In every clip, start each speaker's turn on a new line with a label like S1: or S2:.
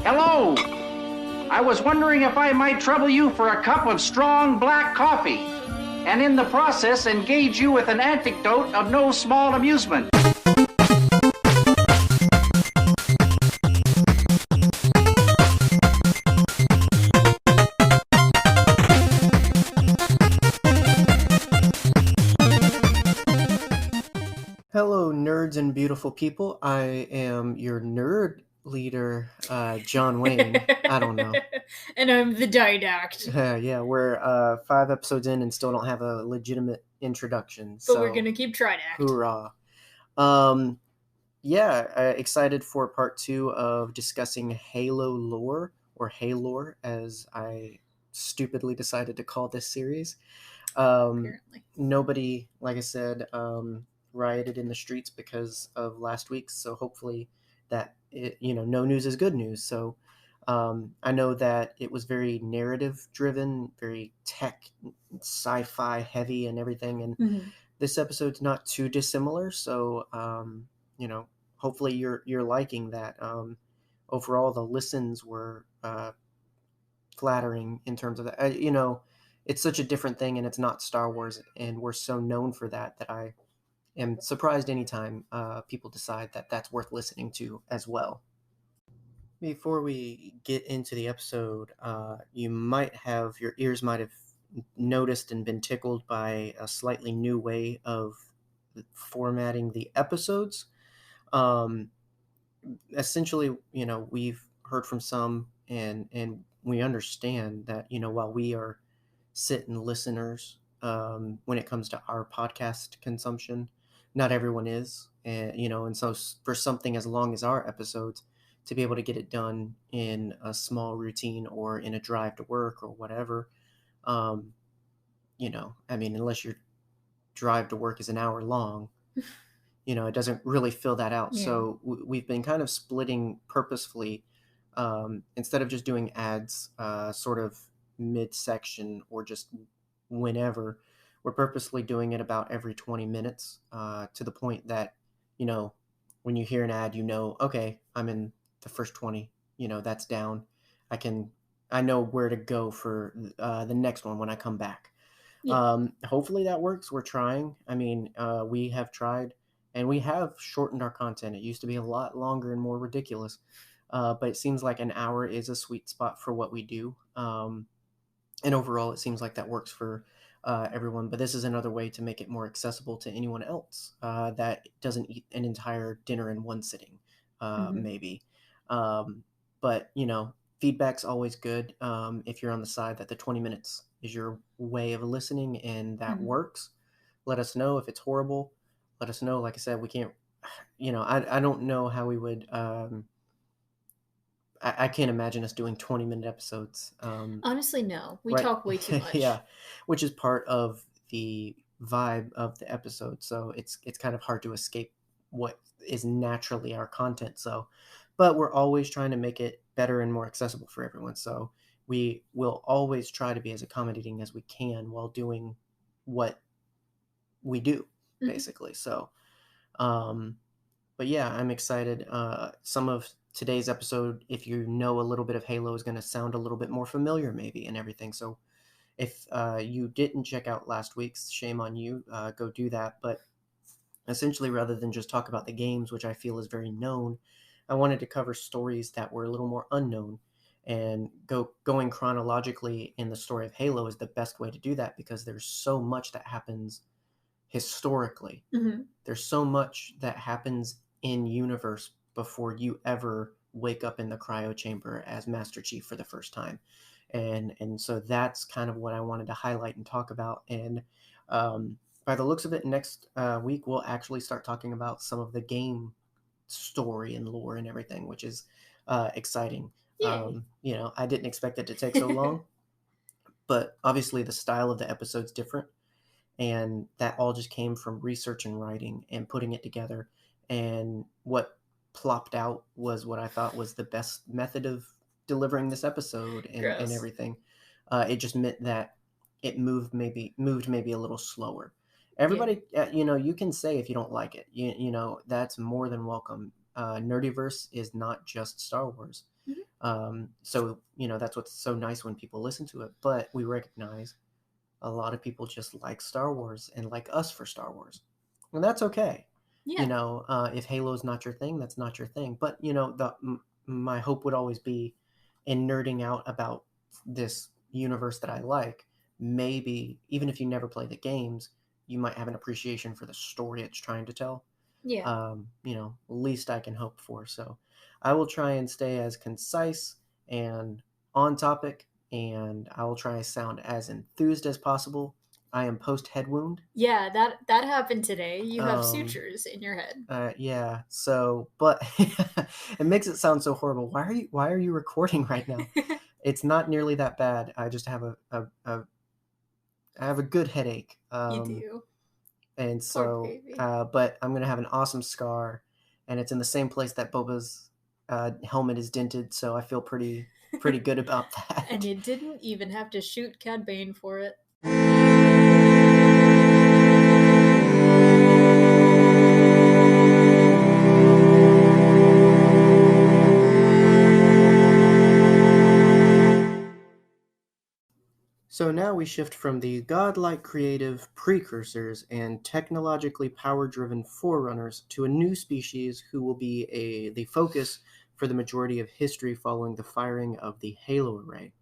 S1: Hello! I was wondering if I might trouble you for a cup of strong black coffee, and in the process engage you with an anecdote of no small amusement.
S2: Hello, nerds and beautiful people. I am your nerd leader, John Wayne. I don't know.
S3: And I'm the didact.
S2: Yeah, we're 5 episodes in and still don't have a legitimate introduction.
S3: But
S2: so
S3: we're gonna keep trying to act.
S2: Hoorah. Excited for part 2 of discussing HALOre, or HALOre, as I stupidly decided to call this series.
S3: Apparently.
S2: Nobody, like I said, rioted in the streets because of last week's, so hopefully that no news is good news. So I know that it was very narrative driven, very tech sci-fi heavy and everything, and this episode's not too dissimilar, so hopefully you're liking that. Overall the listens were flattering in terms of that. It's such a different thing, and it's not Star Wars, and we're so known for that I am surprised anytime people decide that that's worth listening to as well. Before we get into the episode, your ears might have noticed and been tickled by a slightly new way of formatting the episodes. Essentially, we've heard from some, and we understand that, while we are sit-in listeners, when it comes to our podcast consumption, not everyone is, and so for something as long as our episodes, to be able to get it done in a small routine or in a drive to work or whatever, unless your drive to work is an hour long, it doesn't really fill that out.
S3: Yeah.
S2: So we've been kind of splitting purposefully, instead of just doing ads sort of midsection or just whenever. We're purposely doing it about every 20 minutes, to the point that, when you hear an ad, okay, I'm in the first 20, that's down. I know where to go for the next one when I come back.
S3: Yeah.
S2: Hopefully that works. We're trying. We have tried, and we have shortened our content. It used to be a lot longer and more ridiculous, but it seems like an hour is a sweet spot for what we do. And overall, it seems like that works for everyone. But this is another way to make it more accessible to anyone else that doesn't eat an entire dinner in one sitting, maybe. But, feedback's always good. If you're on the side that the 20 minutes is your way of listening and that works, let us know. If it's horrible, let us know. Like I said, we can't, I don't know how we would... I can't imagine us doing 20-minute episodes.
S3: Honestly, no. We
S2: right.
S3: talk way too much.
S2: Yeah, which is part of the vibe of the episode. So it's kind of hard to escape what is naturally our content. So, but we're always trying to make it better and more accessible for everyone. So we will always try to be as accommodating as we can while doing what we do, basically. So, but yeah, I'm excited. Some of today's episode, if you know a little bit of Halo, is going to sound a little bit more familiar maybe and everything. So if you didn't check out last week's, shame on you, go do that. But essentially, rather than just talk about the games, which I feel is very known, I wanted to cover stories that were a little more unknown, and going chronologically in the story of Halo is the best way to do that, because there's so much that happens historically. There's so much that happens in universe before you ever wake up in the cryo chamber as Master Chief for the first time, and so that's kind of what I wanted to highlight and talk about. And by the looks of it, next week we'll actually start talking about some of the game story and lore and everything, which is exciting. I didn't expect it to take so long, but obviously the style of the episode's different, and that all just came from research and writing and putting it together. And what plopped out was what I thought was the best method of delivering this episode and everything. It just meant that it moved maybe a little slower. Everybody, you can say if you don't like it. That's more than welcome. NerdyVerse is not just Star Wars. So, that's what's so nice when people listen to it. But we recognize a lot of people just like Star Wars and like us for Star Wars. And that's okay.
S3: Yeah.
S2: If Halo's not your thing, that's not your thing. But, my hope would always be in nerding out about this universe that I like. Maybe, even if you never play the games, you might have an appreciation for the story it's trying to tell.
S3: Yeah.
S2: Least I can hope for. So I will try and stay as concise and on topic, and I will try and sound as enthused as possible. I am post head wound.
S3: Yeah, that happened today. You have sutures in your head.
S2: Yeah. So, but it makes it sound so horrible. Why are you recording right now? It's not nearly that bad. I just have I have a good headache.
S3: You do.
S2: And so, but I'm gonna have an awesome scar, and it's in the same place that Boba's helmet is dented. So I feel pretty good about that.
S3: And you didn't even have to shoot Cad Bane for it.
S2: So now we shift from the godlike creative precursors and technologically power-driven forerunners to a new species who will be the focus for the majority of history following the firing of the HALOre.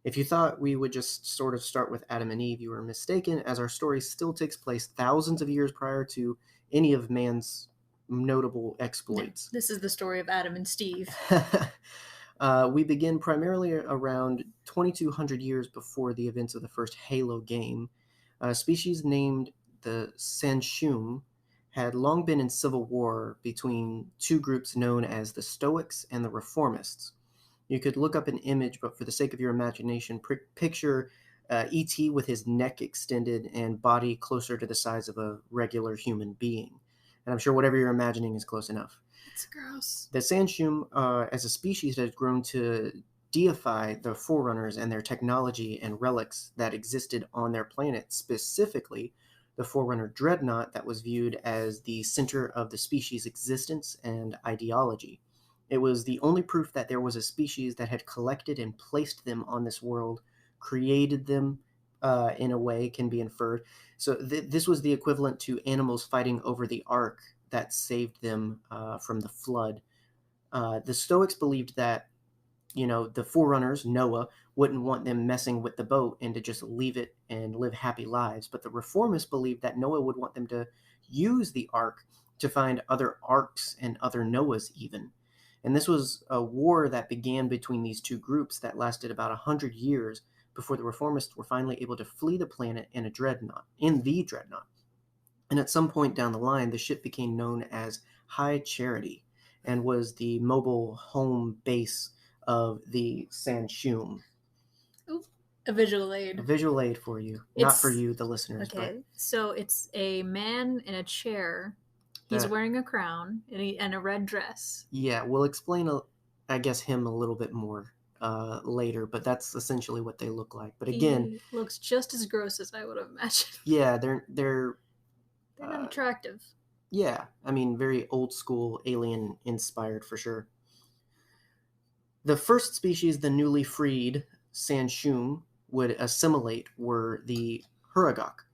S2: If you thought we would just sort of start with Adam and Eve, you were mistaken, as our story still takes place thousands of years prior to any of man's notable exploits.
S3: This is the story of Adam and Steve.
S2: We begin primarily around 2200 years before the events of the first Halo game. A species named the Sanshum had long been in civil war between two groups known as the Stoics and the Reformists. You could look up an image, but for the sake of your imagination, picture E.T. with his neck extended and body closer to the size of a regular human being. And I'm sure whatever you're imagining is close enough.
S3: It's gross.
S2: The Sanshum, as a species, has grown to deify the Forerunners and their technology and relics that existed on their planet, specifically the Forerunner Dreadnought that was viewed as the center of the species' existence and ideology. It was the only proof that there was a species that had collected and placed them on this world, created them, in a way, can be inferred. So this was the equivalent to animals fighting over the Ark that saved them from the flood. The Stoics believed that, the Forerunners, Noah, wouldn't want them messing with the boat and to just leave it and live happy lives. But the Reformists believed that Noah would want them to use the Ark to find other Arks and other Noahs even. And this was a war that began between these two groups that lasted about 100 years before the Reformists were finally able to flee the planet in the Dreadnought. And at some point down the line, the ship became known as High Charity and was the mobile home base of the Sanshum.
S3: Ooh, a visual aid.
S2: A visual aid for you. Not for you, the listeners.
S3: Okay, so it's a man in a chair. He's wearing a crown and a red dress.
S2: Yeah, we'll explain, him a little bit more later, but that's essentially what they look like. But again,
S3: he looks just as gross as I would have imagined.
S2: Yeah, they're
S3: not attractive.
S2: Yeah, I mean, very old school, alien inspired for sure. The first species the newly freed Sanshum would assimilate were the Huragok.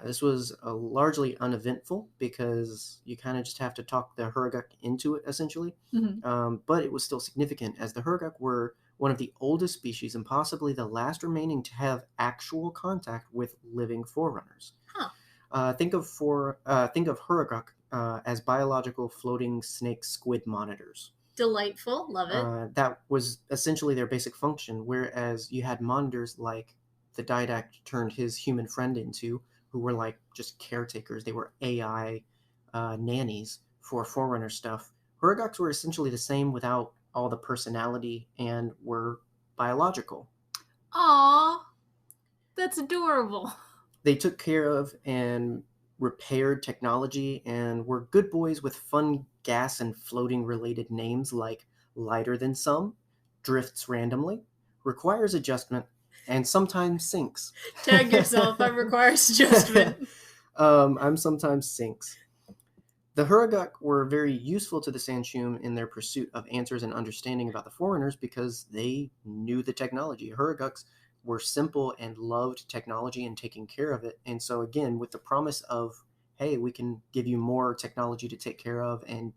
S2: This was largely uneventful because you kind of just have to talk the Huragok into it, essentially.
S3: Mm-hmm.
S2: But it was still significant, as the Huragok were one of the oldest species and possibly the last remaining to have actual contact with living Forerunners.
S3: Huh.
S2: Think of Huragok as biological floating snake squid monitors.
S3: Delightful, love it.
S2: That was essentially their basic function, whereas you had monitors like the Didact turned his human friend into, who were like just caretakers. They were AI nannies for Forerunner stuff. Huragoks were essentially the same without all the personality and were biological.
S3: Aww, that's adorable.
S2: They took care of and repaired technology and were good boys with fun gas and floating related names like Lighter Than Some, Drifts Randomly, Requires Adjustment, and Sometimes Sinks.
S3: Tag yourself, that requires adjustment.
S2: I'm sometimes sinks. The Huruguk were very useful to the Sanshum in their pursuit of answers and understanding about the Foreigners because they knew the technology. Huruguks were simple and loved technology and taking care of it. And so again, with the promise of, hey, we can give you more technology to take care of and,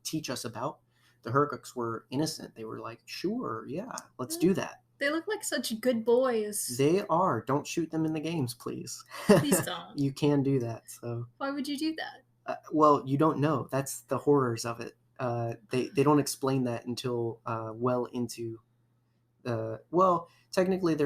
S2: teach us about, the Huruguks were innocent. They were like, sure, yeah, let's do that.
S3: They look like such good boys.
S2: They are. Don't shoot them in the games, please.
S3: Please don't.
S2: You can do that. So.
S3: Why would you do that?
S2: Well, you don't know. That's the horrors of it. They don't explain that until well into well, technically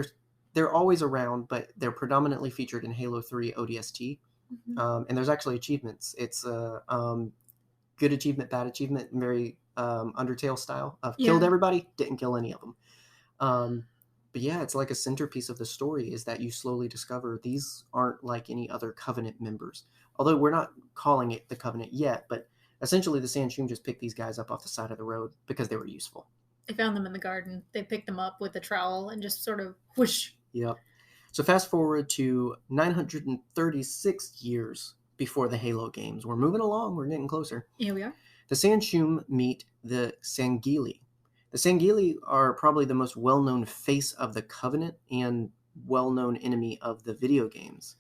S2: they're always around, but they're predominantly featured in Halo 3 ODST.
S3: Mm-hmm.
S2: And there's actually achievements. It's good achievement, bad achievement, very Undertale style. I've killed everybody, didn't kill any of them. But yeah, it's like a centerpiece of the story is that you slowly discover these aren't like any other Covenant members. Although we're not calling it the Covenant yet, but essentially the Sanshum just picked these guys up off the side of the road because they were useful.
S3: They found them in the garden. They picked them up with a trowel and just sort of whoosh.
S2: Yep. So fast forward to 936 years before the Halo games. We're moving along. We're getting closer.
S3: Here we are.
S2: The Sanshum meet the Sangheili. The Sangheili are probably the most well-known face of the Covenant and well-known enemy of the video games.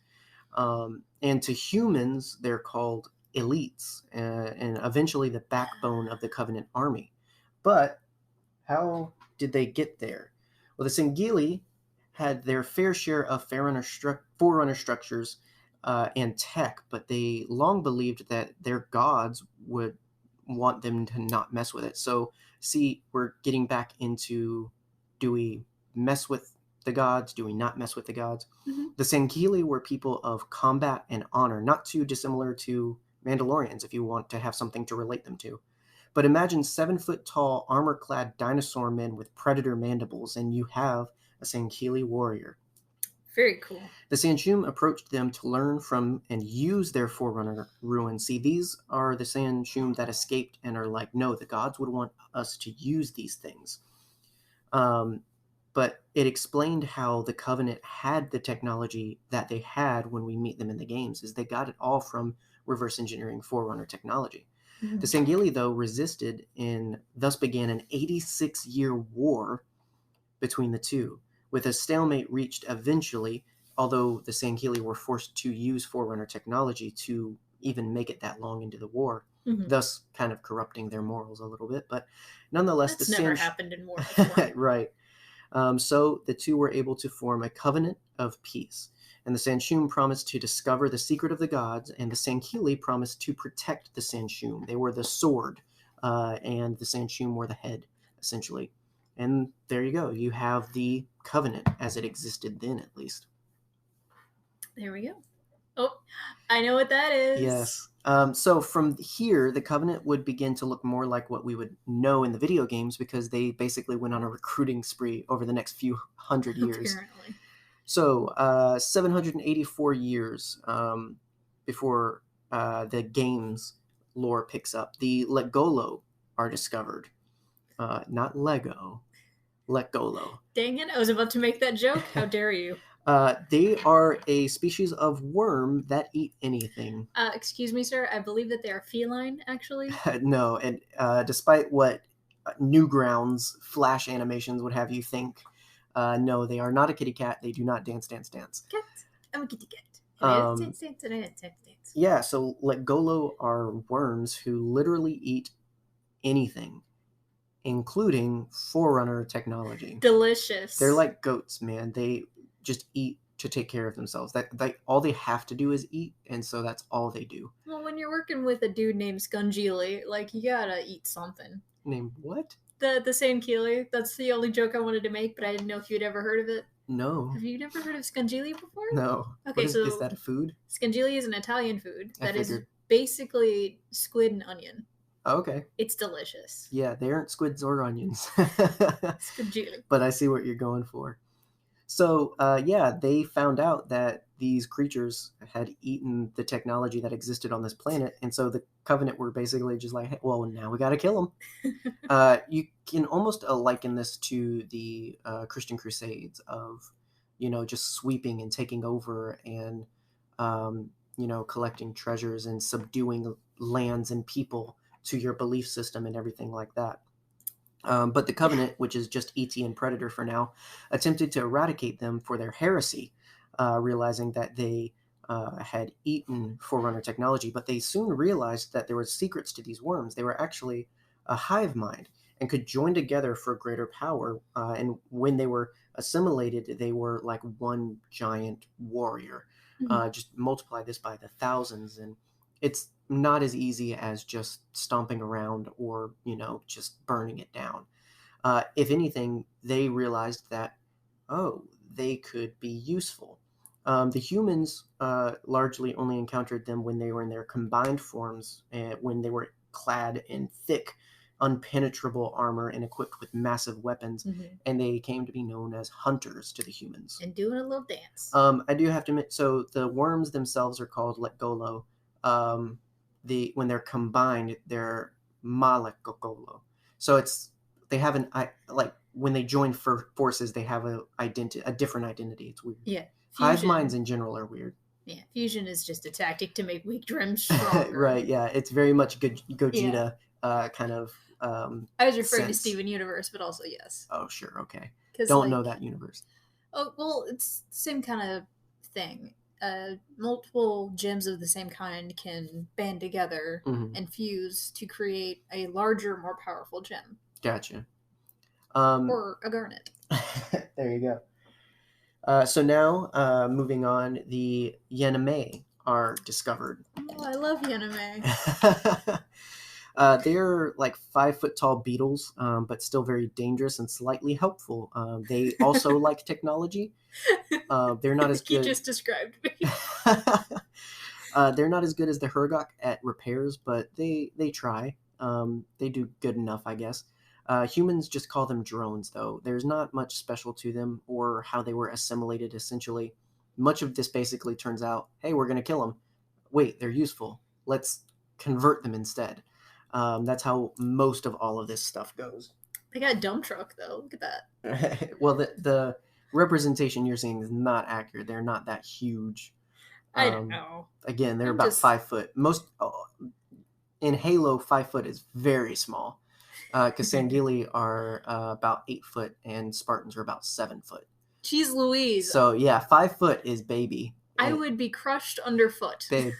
S2: And to humans, they're called elites and eventually the backbone of the Covenant army. But how did they get there? Well, the Sangheili had their fair share of forerunner structures and tech, but they long believed that their gods would want them to not mess with it. So, see, we're getting back into, do we mess with the gods? Do we not mess with the gods?
S3: Mm-hmm.
S2: The Sangheili were people of combat and honor, not too dissimilar to Mandalorians, if you want to have something to relate them to. But imagine 7-foot-tall, armor-clad dinosaur men with predator mandibles, and you have a Sangheili warrior.
S3: Very cool.
S2: The Sanshum approached them to learn from and use their Forerunner ruins. See, these are the Sanshum that escaped and are like, no, the gods would want us to use these things. But it explained how the Covenant had the technology that they had when we meet them in the games, is they got it all from reverse engineering Forerunner technology. Mm-hmm. The Sangheili, though, resisted and thus began an 86-year war between the two, with a stalemate reached eventually, although the Sangheili were forced to use Forerunner technology to even make it that long into the war, thus kind of corrupting their morals a little bit. But nonetheless,
S3: that's never happened in war before.
S2: Right. So the two were able to form a covenant of peace. And the Sanshum promised to discover the secret of the gods, and the Sangheili promised to protect the Sanshum. They were the sword, and the Sanshum were the head, essentially. And there you go. You have the covenant as it existed then, at least.
S3: There we go. Oh, I know what that is.
S2: Yes. So from here, the covenant would begin to look more like what we would know in the video games because they basically went on a recruiting spree over the next few hundred years.
S3: Apparently.
S2: So 784 years before the game's lore picks up, the Legolo are discovered. Not Lego, Legolo.
S3: Dang it, I was about to make that joke. How dare you?
S2: They are a species of worm that eat anything.
S3: Excuse me, sir. I believe that they are feline, actually.
S2: No, and despite what Newgrounds Flash animations would have you think, no, they are not a kitty cat. They do not dance.
S3: Cat. I'm a kitty cat. Dance.
S2: Yeah, so Legolo are worms who literally eat anything, including Forerunner technology.
S3: Delicious.
S2: They're like goats, man. They just eat to take care of themselves. All they have to do is eat, and so that's all they do.
S3: Well, when you're working with a dude named Scungili, like, you gotta eat something.
S2: Named what?
S3: The Sangheili. That's the only joke I wanted to make, but I didn't know if you'd ever heard of it.
S2: No.
S3: Have you never heard of Scungili before?
S2: No.
S3: Okay,
S2: is that a food?
S3: Scungili is an Italian food that is
S2: figured.
S3: Basically squid and onion.
S2: Oh, okay.
S3: It's delicious.
S2: Yeah, they aren't squids or onions.
S3: Scungili.
S2: But I see what you're going for. So, they found out that these creatures had eaten the technology that existed on this planet, and so the Covenant were basically just like, hey, well, now we got to kill them. You can almost liken this to the Christian Crusades of, just sweeping and taking over and, collecting treasures and subduing lands and people to your belief system and everything like that. But the Covenant, which is just ET and Predator for now, attempted to eradicate them for their heresy, realizing that they had eaten Forerunner technology, but they soon realized that there were secrets to these worms. They were actually a hive mind and could join together for greater power. And when they were assimilated, they were like one giant warrior. Just multiply this by the thousands, and it's not as easy as just stomping around or, just burning it down. If anything, they realized that, they could be useful. The humans largely only encountered them when they were in their combined forms, when they were clad in thick, unpenetrable armor and equipped with massive weapons, and they came to be known as hunters to the humans.
S3: And doing a little dance.
S2: I do have to admit, so the worms themselves are called Letgolo. When they're combined, they're Malekgolo. So they have when they join forces, they have a different identity. It's weird.
S3: Yeah.
S2: Hive minds in general are weird.
S3: Yeah, fusion is just a tactic to make weak dreams stronger.
S2: Right, yeah. It's very much Gogeta kind of
S3: I was referring
S2: sense.
S3: to Steven Universe, but also yes.
S2: Oh, sure, okay. Don't know that universe.
S3: Oh, well, it's the same kind of thing. Multiple gems of the same kind can band together and fuse to create a larger, more powerful gem.
S2: Gotcha.
S3: Or a garnet.
S2: There you go. So now, moving on, the Yaname are discovered.
S3: Oh, I love Yaname.
S2: They're like 5 foot tall beetles, but still very dangerous and slightly helpful. They also like technology. They're not as good.
S3: You just described me.
S2: They're not as good as the Hergok at repairs, but they try. They do good enough, I guess. Humans just call them drones, though. There's not much special to them or how they were assimilated, essentially. Much of this basically turns out, hey, we're going to kill them. Wait, they're useful. Let's convert them instead. That's how most of all of this stuff goes.
S3: They got a dump truck, though. Look at that.
S2: Well, the representation you're seeing is not accurate. They're not that huge.
S3: I don't know.
S2: Again, they're about 5 foot. In Halo, 5 foot is very small. Because Sangheili are about 8 foot and Spartans are about 7 foot.
S3: Jeez Louise.
S2: So yeah, 5 foot is baby.
S3: I would be crushed underfoot.
S2: Babe,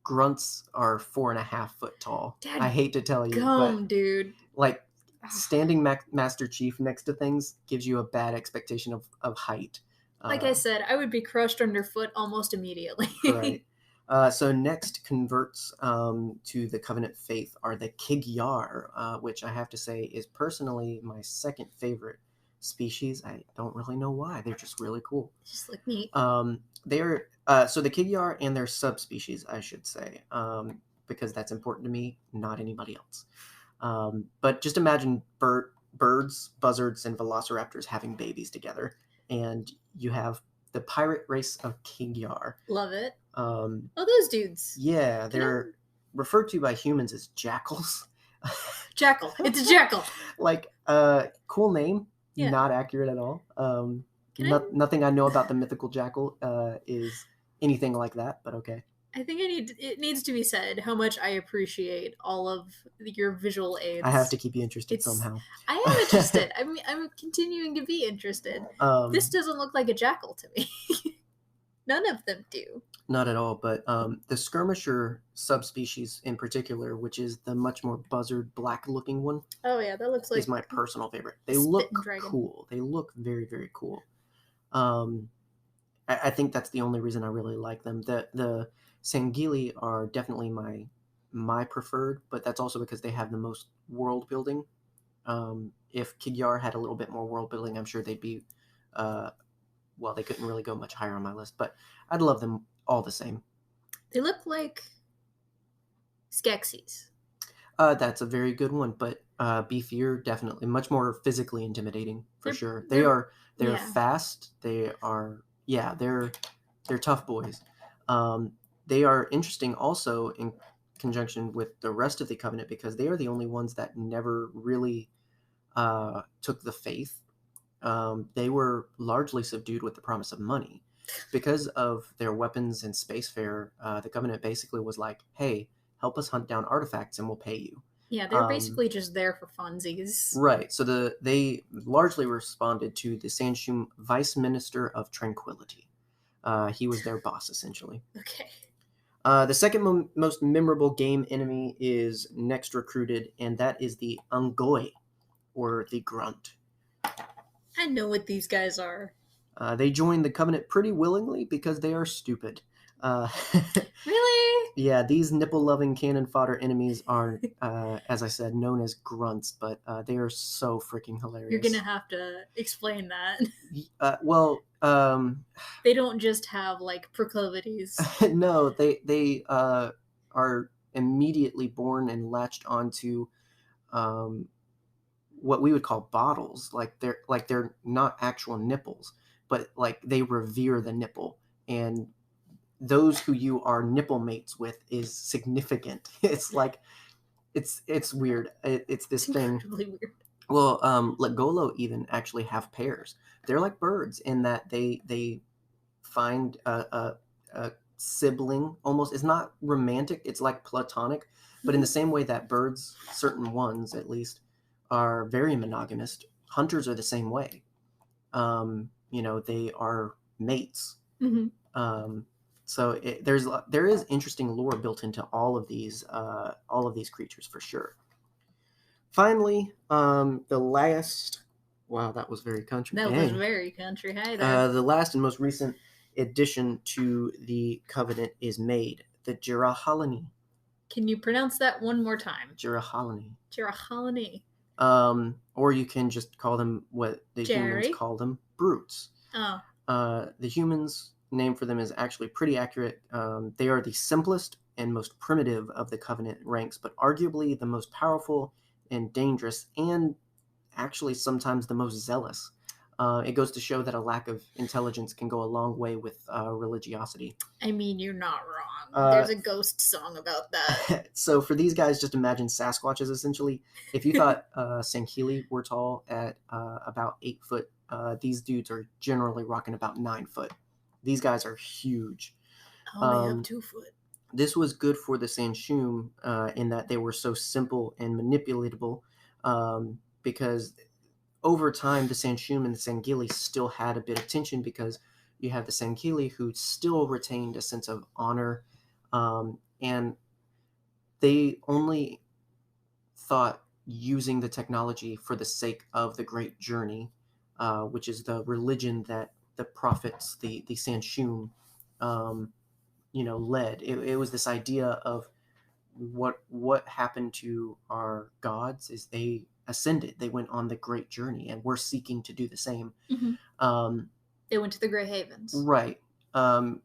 S2: Grunts are 4.5 foot tall.
S3: Dad,
S2: I hate to tell you, but
S3: dude.
S2: Like standing Master Chief next to things gives you a bad expectation of height.
S3: Like I said, I would be crushed underfoot almost immediately.
S2: Right. So next converts to the Covenant faith are the Kigyar, which I have to say is personally my second favorite species. I don't really know why. They're just really cool.
S3: Just look neat.
S2: They're so the Kigyar and their subspecies, I should say, because that's important to me, not anybody else. But just imagine birds, buzzards, and velociraptors having babies together, and you have the pirate race of Kigyar.
S3: Love it. Those dudes.
S2: Yeah, they're referred to by humans as jackals.
S3: Jackal. It's a jackal.
S2: Like, cool name. Yeah. Not accurate at all. Nothing I know about the mythical jackal is anything like that, but okay.
S3: I think it needs to be said how much I appreciate all of your visual aids.
S2: I have to keep you interested somehow.
S3: I am interested. I'm continuing to be interested. This doesn't look like a jackal to me. None of them do. Not
S2: at all, but the skirmisher subspecies in particular, which is the much more buzzard black-looking one.
S3: Oh yeah, that looks like
S2: is my personal favorite. They look cool. They look very, very cool. I think that's the only reason I really like them. The Sangheili are definitely my preferred, but that's also because they have the most world building. If Kigyar had a little bit more world building, I'm sure they'd be. Well, they couldn't really go much higher on my list, but I'd love them all the same.
S3: They look like Skeksis.
S2: That's a very good one, but beefier, definitely. Much more physically intimidating, for sure. They're fast. They're tough boys. They are interesting also in conjunction with the rest of the Covenant because they are the only ones that never really took the faith. They were largely subdued with the promise of money. Because of their weapons and spacefarer, the Covenant basically was like, hey, help us hunt down artifacts and we'll pay you.
S3: Yeah, they're basically just there for funsies.
S2: Right. So they largely responded to the Sanshum Vice Minister of Tranquility. He was their boss, essentially.
S3: Okay.
S2: The second most memorable game enemy is next recruited, and that is the Ungoi, or the Grunt.
S3: I know what these guys are.
S2: They joined the Covenant pretty willingly because they are stupid.
S3: Really?
S2: Yeah, these nipple-loving cannon fodder enemies are, as I said, known as grunts, but they are so freaking hilarious.
S3: You're gonna have to explain that. They don't just have like proclivities.
S2: No, they are immediately born and latched onto what we would call bottles. Like they're not actual nipples, but like they revere the nipple, and those who you are nipple mates with is significant. It's like it's weird. It's this thing.
S3: Incredibly weird.
S2: Well, Legolo even actually have pairs. They're like birds in that they find a sibling almost. It's not romantic. It's like platonic, but in the same way that birds, certain ones at least, are very monogamous. Hunters are the same way. They are mates.
S3: Mm-hmm.
S2: So there is interesting lore built into all of these creatures for sure. Finally, the last. Wow, that was very country.
S3: That was very country. Hey there.
S2: The last and most recent addition to the Covenant is made, the Jirahalani.
S3: Can you pronounce that one more time?
S2: Jirahalani.
S3: Jirahalani.
S2: Or you can just call them what the humans call them, brutes.
S3: Oh.
S2: The humans' name for them is actually pretty accurate. They are the simplest and most primitive of the Covenant ranks, but arguably the most powerful and dangerous, and actually sometimes the most zealous. It goes to show that a lack of intelligence can go a long way with religiosity.
S3: I mean, you're not wrong. There's a ghost song about that.
S2: So for these guys, just imagine Sasquatches, essentially. If you thought Sankhili were tall at about 8 foot, these dudes are generally rocking about 9 foot. These guys are huge.
S3: Only up 2 foot.
S2: This was good for the Sanshum in that they were so simple and manipulatable, because over time the Sanshum and the Sangili still had a bit of tension, because you have the Sangili who still retained a sense of honor, and they only thought using the technology for the sake of the Great Journey, which is the religion that the prophets, the Sanshum, led. It was this idea of what happened to our gods is they ascended. They went on the Great Journey, and we're seeking to do the same.
S3: Mm-hmm. They went to the Grey Havens.
S2: Right. But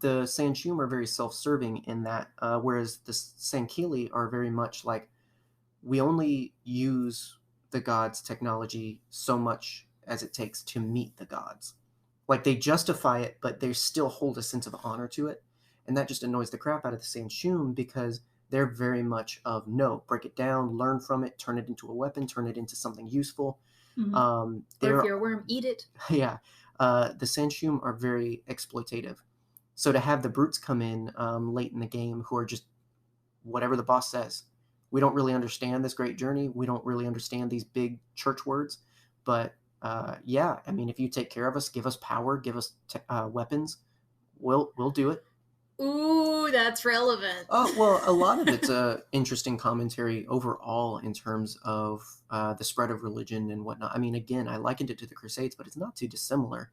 S2: the Sanshum are very self-serving in that, whereas the Sankili are very much like, we only use the gods' technology so much as it takes to meet the gods. Like, they justify it, but they still hold a sense of honor to it. And that just annoys the crap out of the Sanshum, because they're very much of, no, break it down, learn from it, turn it into a weapon, turn it into something useful.
S3: Mm-hmm. Or if you're a worm, eat it.
S2: Yeah. The Sanshum are very exploitative. So to have the brutes come in late in the game who are just whatever the boss says. We don't really understand this Great Journey. We don't really understand these big church words. But yeah, I mean, if you take care of us, give us power, give us weapons, we'll do it.
S3: Ooh, that's relevant.
S2: Oh, well, a lot of it's a interesting commentary overall in terms of the spread of religion and whatnot. I mean, again, I likened it to the Crusades, but it's not too dissimilar.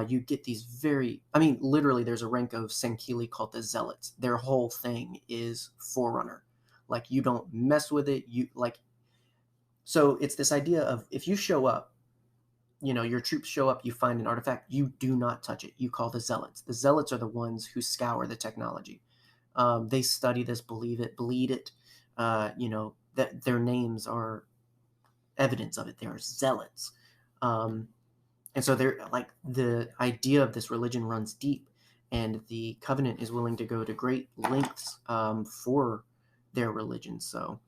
S2: You get these literally there's a rank of Sankili called the Zealots. Their whole thing is Forerunner. Like, you don't mess with it. So it's this idea of, if you show up, your troops show up, you find an artifact, you do not touch it. You call the Zealots. The Zealots are the ones who scour the technology. They study this, believe it, bleed it. That their names are evidence of it. They are Zealots. And so they're like, the idea of this religion runs deep, and the Covenant is willing to go to great lengths for their religion. So,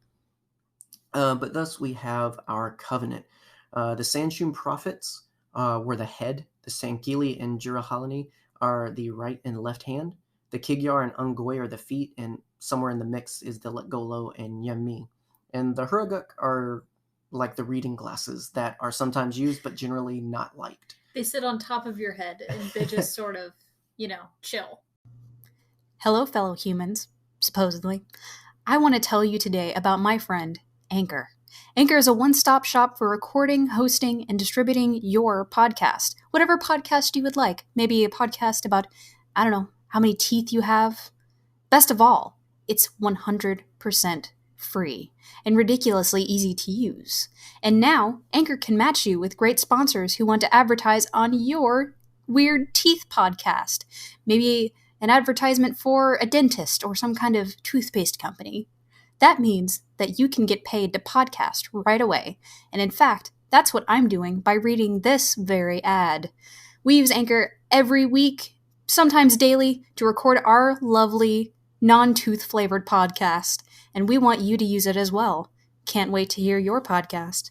S2: but thus we have our Covenant. The Sanshum prophets were the head. The Sankili and Jirahalani are the right and left hand. The Kigyar and Ungoy are the feet, and somewhere in the mix is the Let Go Low and Yummi. And the Huraguk are like the reading glasses that are sometimes used but generally not liked.
S3: They sit on top of your head and they just sort of, chill. Hello, fellow humans, supposedly. I want to tell you today about my friend, Anchor. Anchor is a one-stop shop for recording, hosting, and distributing your podcast. Whatever podcast you would like. Maybe a podcast about, I don't know, how many teeth you have. Best of all, it's 100% free and ridiculously easy to use. And now, Anchor can match you with great sponsors who want to advertise on your weird teeth podcast. Maybe an advertisement for a dentist or some kind of toothpaste company. That means that you can get paid to podcast right away. And in fact, that's what I'm doing by reading this very ad. We use Anchor every week, sometimes daily, to record our lovely, non-tooth flavored podcast. And we want you to use it as well. Can't wait to hear your podcast.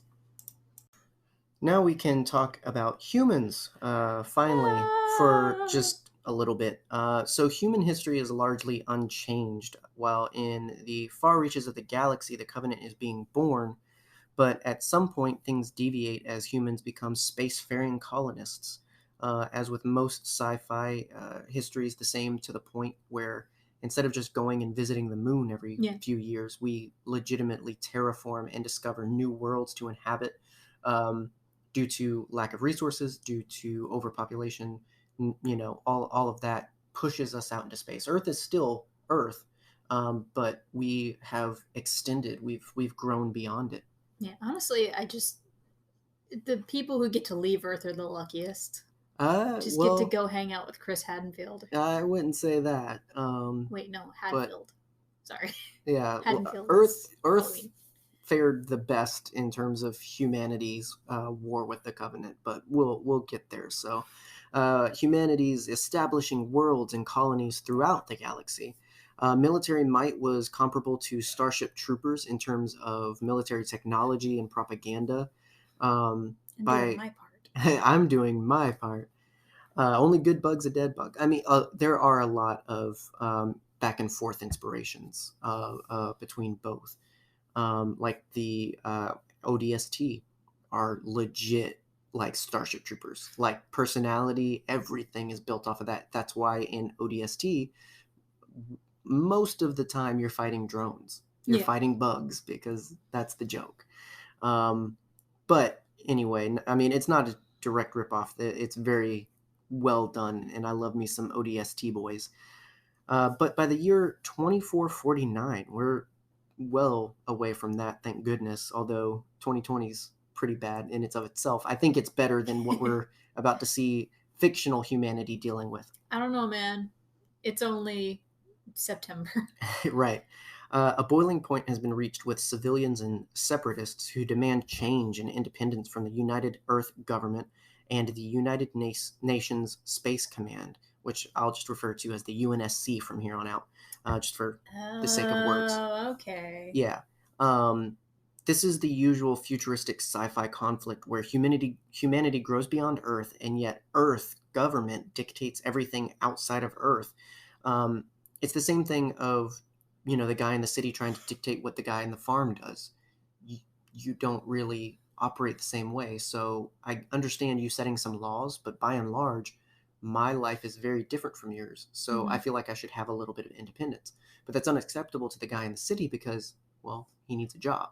S2: Now we can talk about humans, finally, for just a little bit. So human history is largely unchanged, while in the far reaches of the galaxy, the Covenant is being born. But at some point, things deviate as humans become spacefaring colonists. As with most sci-fi, history is the same to the point where instead of just going and visiting the moon every few years, we legitimately terraform and discover new worlds to inhabit. Due to lack of resources, due to overpopulation, all of that pushes us out into space. Earth is still Earth, but we have extended. We've grown beyond it.
S3: Yeah, honestly, the people who get to leave Earth are the luckiest. Get to go hang out with Chris Haddonfield.
S2: I wouldn't say that.
S3: Wait, no, Haddonfield. Sorry.
S2: Yeah,
S3: Haddonfield.
S2: Earth
S3: Halloween.
S2: Fared the best in terms of humanity's war with the Covenant, but we'll get there. So humanity's establishing worlds and colonies throughout the galaxy. Military might was comparable to Starship Troopers in terms of military technology and propaganda.
S3: Doing my part.
S2: I'm doing my part. Only good bug's a dead bug. I mean, there are a lot of back and forth inspirations between both. Like the ODST are legit like Starship Troopers. Like personality, everything is built off of that. That's why in ODST, most of the time you're fighting drones. You're fighting bugs because that's the joke. But anyway, I mean, it's not a direct ripoff. It's very well done, and I love me some ODST boys. But by the year 2449, we're well away from that, thank goodness, although 2020 is pretty bad in its of itself. I think it's better than what we're about to see fictional humanity dealing with.
S3: I don't know, man. It's only September.
S2: Right. A boiling point has been reached with civilians and separatists who demand change and independence from the United Earth Government and the United Nations Space Command, which I'll just refer to as the UNSC from here on out. Just for the sake of words.
S3: Oh, okay.
S2: Yeah. This is the usual futuristic sci-fi conflict where humanity grows beyond Earth, and yet Earth government dictates everything outside of Earth. It's the same thing of, the guy in the city trying to dictate what the guy in the farm does. You don't really operate the same way. So I understand you setting some laws, but by and large, my life is very different from yours. So I feel like I should have a little bit of independence. But that's unacceptable to the guy in the city because, well, he needs a job.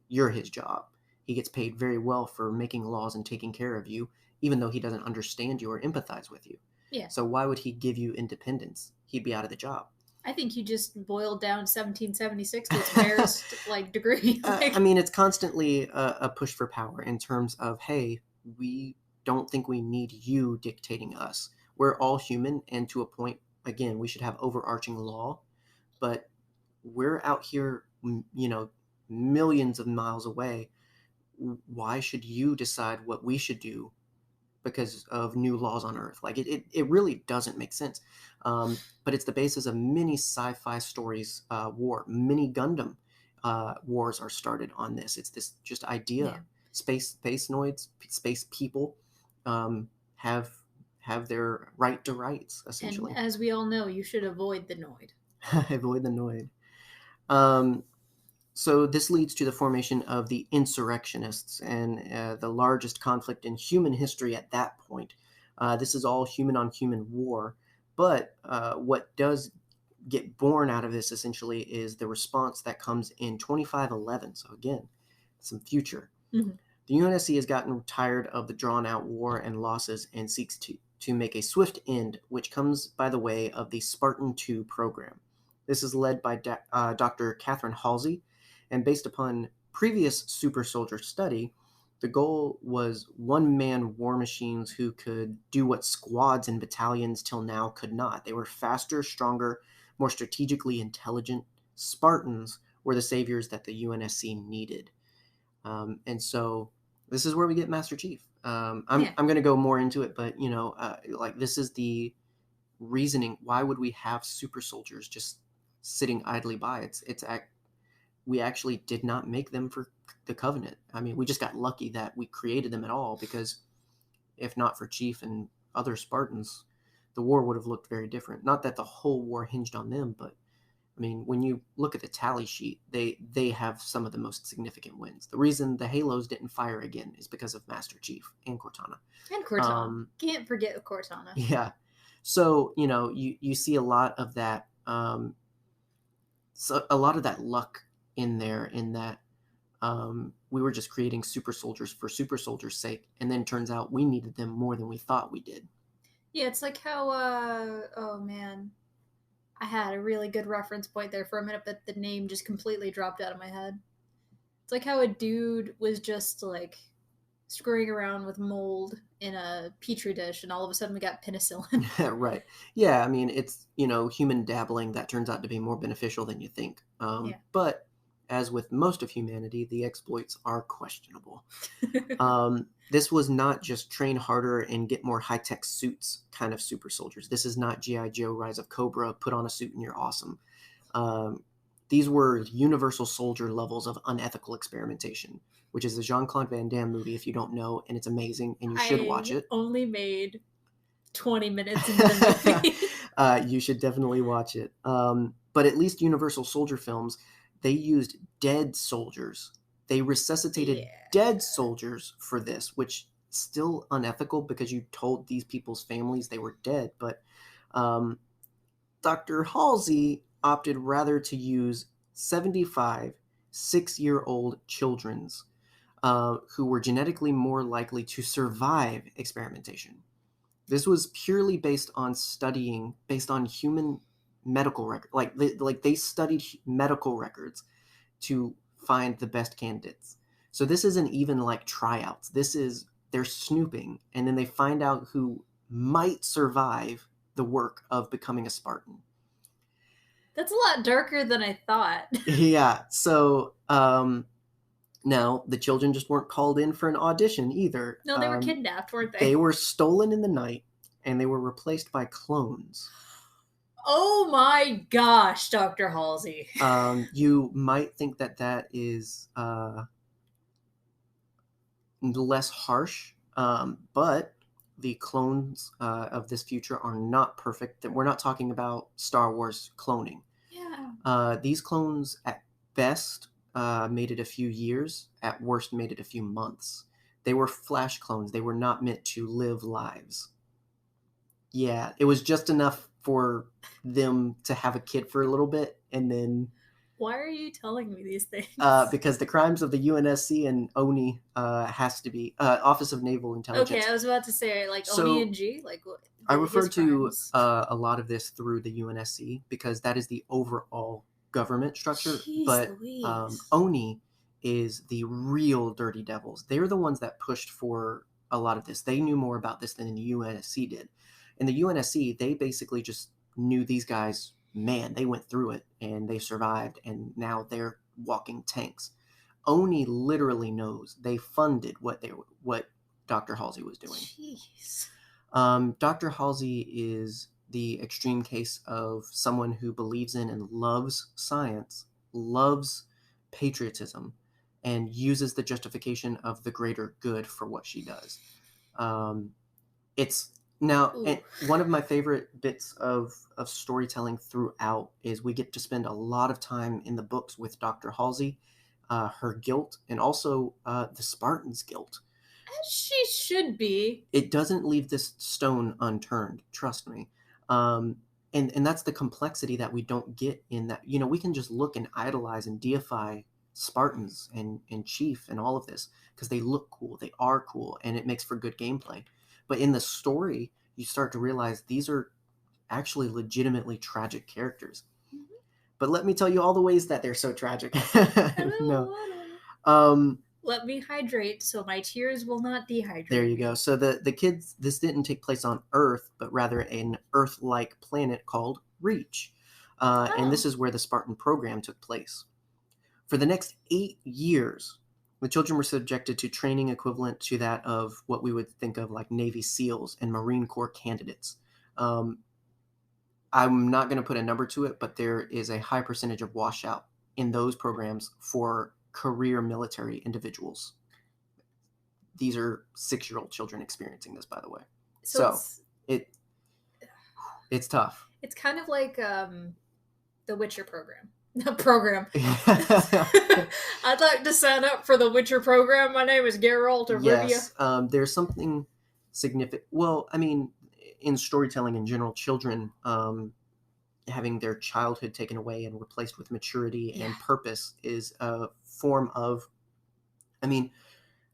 S2: You're his job. He gets paid very well for making laws and taking care of you, even though he doesn't understand you or empathize with you.
S3: Yeah.
S2: So why would he give you independence? He'd be out of the job.
S3: I think you just boiled down 1776 to its barest degree.
S2: I mean, it's constantly a push for power in terms of, hey, we don't think we need you dictating us. We're all human, and to a point, again, we should have overarching law, but we're out here, millions of miles away. Why should you decide what we should do because of new laws on Earth? Like, it really doesn't make sense. But it's the basis of many sci-fi stories, many Gundam wars are started on this. It's this just idea. Yeah. Space noids, space people have have their right to rights, essentially.
S3: And as we all know, you should avoid the Noid.
S2: Avoid the Noid. So this leads to the formation of the insurrectionists, and the largest conflict in human history at that point. This is all human-on-human war, but what does get born out of this, essentially, is the response that comes in 2511. So again, some future.
S3: Mm-hmm.
S2: The UNSC has gotten tired of the drawn-out war and losses and seeks to make a swift end, which comes by the way of the Spartan II program. This is led by Dr. Catherine Halsey, and based upon previous super soldier study, the goal was one-man war machines who could do what squads and battalions till now could not. They were faster, stronger, more strategically intelligent. Spartans were the saviors that the UNSC needed. And so this is where we get Master Chief. I'm going to go more into it, but like this is the reasoning. Why would we have super soldiers just sitting idly by? We actually did not make them for the Covenant. I mean, we just got lucky that we created them at all, because if not for Chief and other Spartans, the war would have looked very different. Not that the whole war hinged on them, but I mean, when you look at the tally sheet, they have some of the most significant wins. The reason the Halos didn't fire again is because of Master Chief and Cortana.
S3: And Cortana. Can't forget Cortana.
S2: Yeah. So, you see a lot of that, so a lot of that luck in there, in that we were just creating super soldiers for super soldiers' sake, and then turns out we needed them more than we thought we did.
S3: Yeah, it's like how, oh man, I had a really good reference point there for a minute, but the name just completely dropped out of my head. It's like how a dude was just like screwing around with mold in a petri dish, and all of a sudden we got penicillin.
S2: Right. Yeah, I mean, it's, human dabbling that turns out to be more beneficial than you think. But as with most of humanity, the exploits are questionable. This was not just train harder and get more high-tech suits kind of super soldiers. This is not G.I. Joe Rise of Cobra, put on a suit and you're awesome. These were universal soldier levels of unethical experimentation, which is a Jean-Claude Van Damme movie, if you don't know, and it's amazing, and you should watch it.
S3: Only made 20 minutes into the movie.
S2: You should definitely watch it. But at least Universal Soldier films, they used dead soldiers. They resuscitated dead soldiers for this, which is still unethical because you told these people's families they were dead. But Dr. Halsey opted rather to use 75 6-year-old children's who were genetically more likely to survive experimentation. This was purely based on studying, based on human medical records. Like they studied medical records to find the best candidates. So this isn't even like tryouts. They're snooping, and then they find out who might survive the work of becoming a Spartan.
S3: That's a lot darker than I thought.
S2: Yeah. So now the children just weren't called in for an audition either.
S3: No, they were kidnapped, weren't they?
S2: They were stolen in the night, and they were replaced by clones.
S3: Oh my gosh, Dr. Halsey.
S2: You might think that is less harsh, but the clones of this future are not perfect. We're not talking about Star Wars cloning.
S3: Yeah.
S2: These clones at best made it a few years, at worst made it a few months. They were flash clones. They were not meant to live lives. Yeah, it was just enough for them to have a kid for a little bit, and then...
S3: Why are you telling me these things?
S2: Because the crimes of the UNSC and ONI has to be... Office of Naval Intelligence.
S3: Okay, I was about to say, like, ONI and G? Like, what?
S2: I refer to a lot of this through the UNSC, because that is the overall government structure.
S3: Jeez
S2: but
S3: Louise.
S2: ONI is the real dirty devils. They're the ones that pushed for a lot of this. They knew more about this than the UNSC did. In the UNSC, they basically just knew these guys, man, they went through it and they survived, and now they're walking tanks. ONI literally knows. They funded what Dr. Halsey was doing.
S3: Jeez.
S2: Dr. Halsey is the extreme case of someone who believes in and loves science, loves patriotism, and uses the justification of the greater good for what she does. It's Now,
S3: Ooh.
S2: and one of my favorite bits of storytelling throughout is we get to spend a lot of time in the books with Dr. Halsey, her guilt, and also the Spartans' guilt.
S3: As she should be.
S2: It doesn't leave this stone unturned, trust me. And that's the complexity that we don't get in that. You know, we can just look and idolize and deify Spartans and Chief and all of this because they look cool, they are cool, and it makes for good gameplay. But in the story, you start to realize these are actually legitimately tragic characters.
S3: Mhm.
S2: But let me tell you all the ways that they're so tragic. No.
S3: Let me hydrate so my tears will not dehydrate.
S2: There you go. So the kids, this didn't take place on Earth, but rather an Earth-like planet called Reach. And this is where the Spartan program took place. For the next 8 years, the children were subjected to training equivalent to that of what we would think of like Navy SEALs and Marine Corps candidates. I'm not going to put a number to it, but there is a high percentage of washout in those programs for career military individuals. These are 6-year-old children experiencing this, by the way. So it's tough.
S3: It's kind of like the Witcher program. The program. I'd like to sign up for the Witcher program. My name is Geralt of Rivia.
S2: Yes, there's something significant. Well, I mean, in storytelling in general, children having their childhood taken away and replaced with maturity and purpose is a form of, I mean,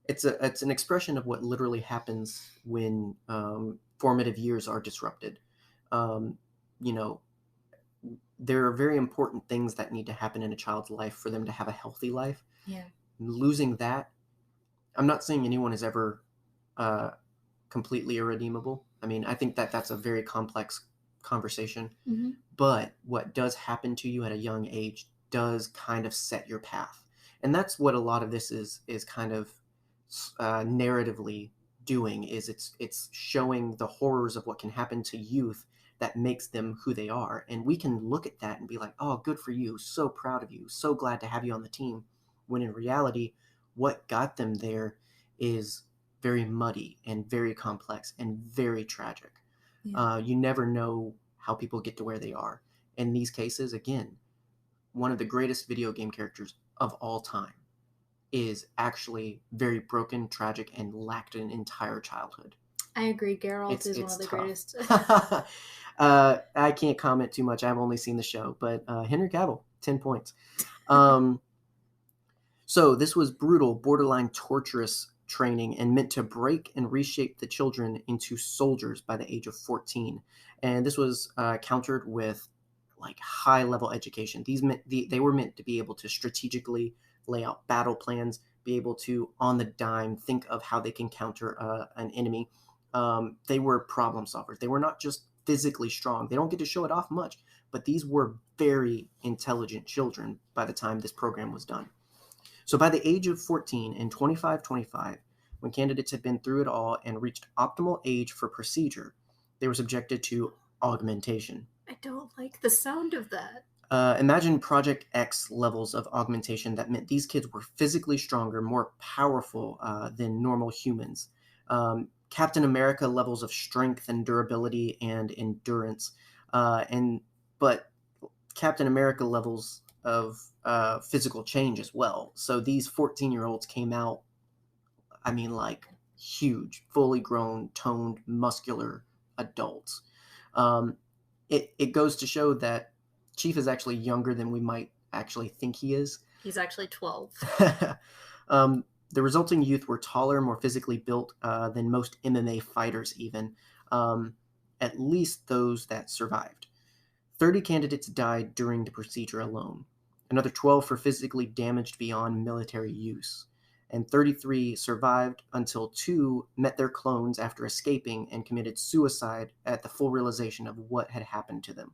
S2: it's an expression of what literally happens when formative years are disrupted. You know, there are very important things that need to happen in a child's life for them to have a healthy life.
S3: Yeah.
S2: Losing that, I'm not saying anyone is ever completely irredeemable. I mean, I think that that's a very complex conversation.
S3: Mm-hmm.
S2: But what does happen to you at a young age does kind of set your path. And that's what a lot of this is kind of narratively doing, is it's showing the horrors of what can happen to youth that makes them who they are. And we can look at that and be like, oh, good for you, so proud of you, so glad to have you on the team, when in reality what got them there is very muddy and very complex and very tragic. You never know how people get to where they are. In these cases, again, one of the greatest video game characters of all time is actually very broken, tragic, and lacked an entire childhood.
S3: I agree. Geralt is one of the greatest.
S2: I can't comment too much. I've only seen the show, but Henry Cavill, 10 points. So this was brutal, borderline torturous training and meant to break and reshape the children into soldiers by the age of 14. And this was countered with like high level education. They were meant to be able to strategically lay out battle plans, be able to on the dime think of how they can counter an enemy. They were problem solvers. They were not just physically strong. They don't get to show it off much, but these were very intelligent children by the time this program was done. So by the age of 14 and 25, when candidates had been through it all and reached optimal age for procedure, they were subjected to augmentation.
S3: I don't like the sound of that.
S2: Imagine Project X levels of augmentation that meant these kids were physically stronger, more powerful than normal humans. Captain America levels of strength and durability and endurance. But Captain America levels of physical change as well. So these 14-year-olds came out, I mean, like huge, fully grown, toned, muscular adults. It goes to show that Chief is actually younger than we might actually think he is.
S3: He's actually 12.
S2: The resulting youth were taller, more physically built than most MMA fighters even, at least those that survived. 30 candidates died during the procedure alone. Another 12 were physically damaged beyond military use. And 33 survived until 2 met their clones after escaping and committed suicide at the full realization of what had happened to them.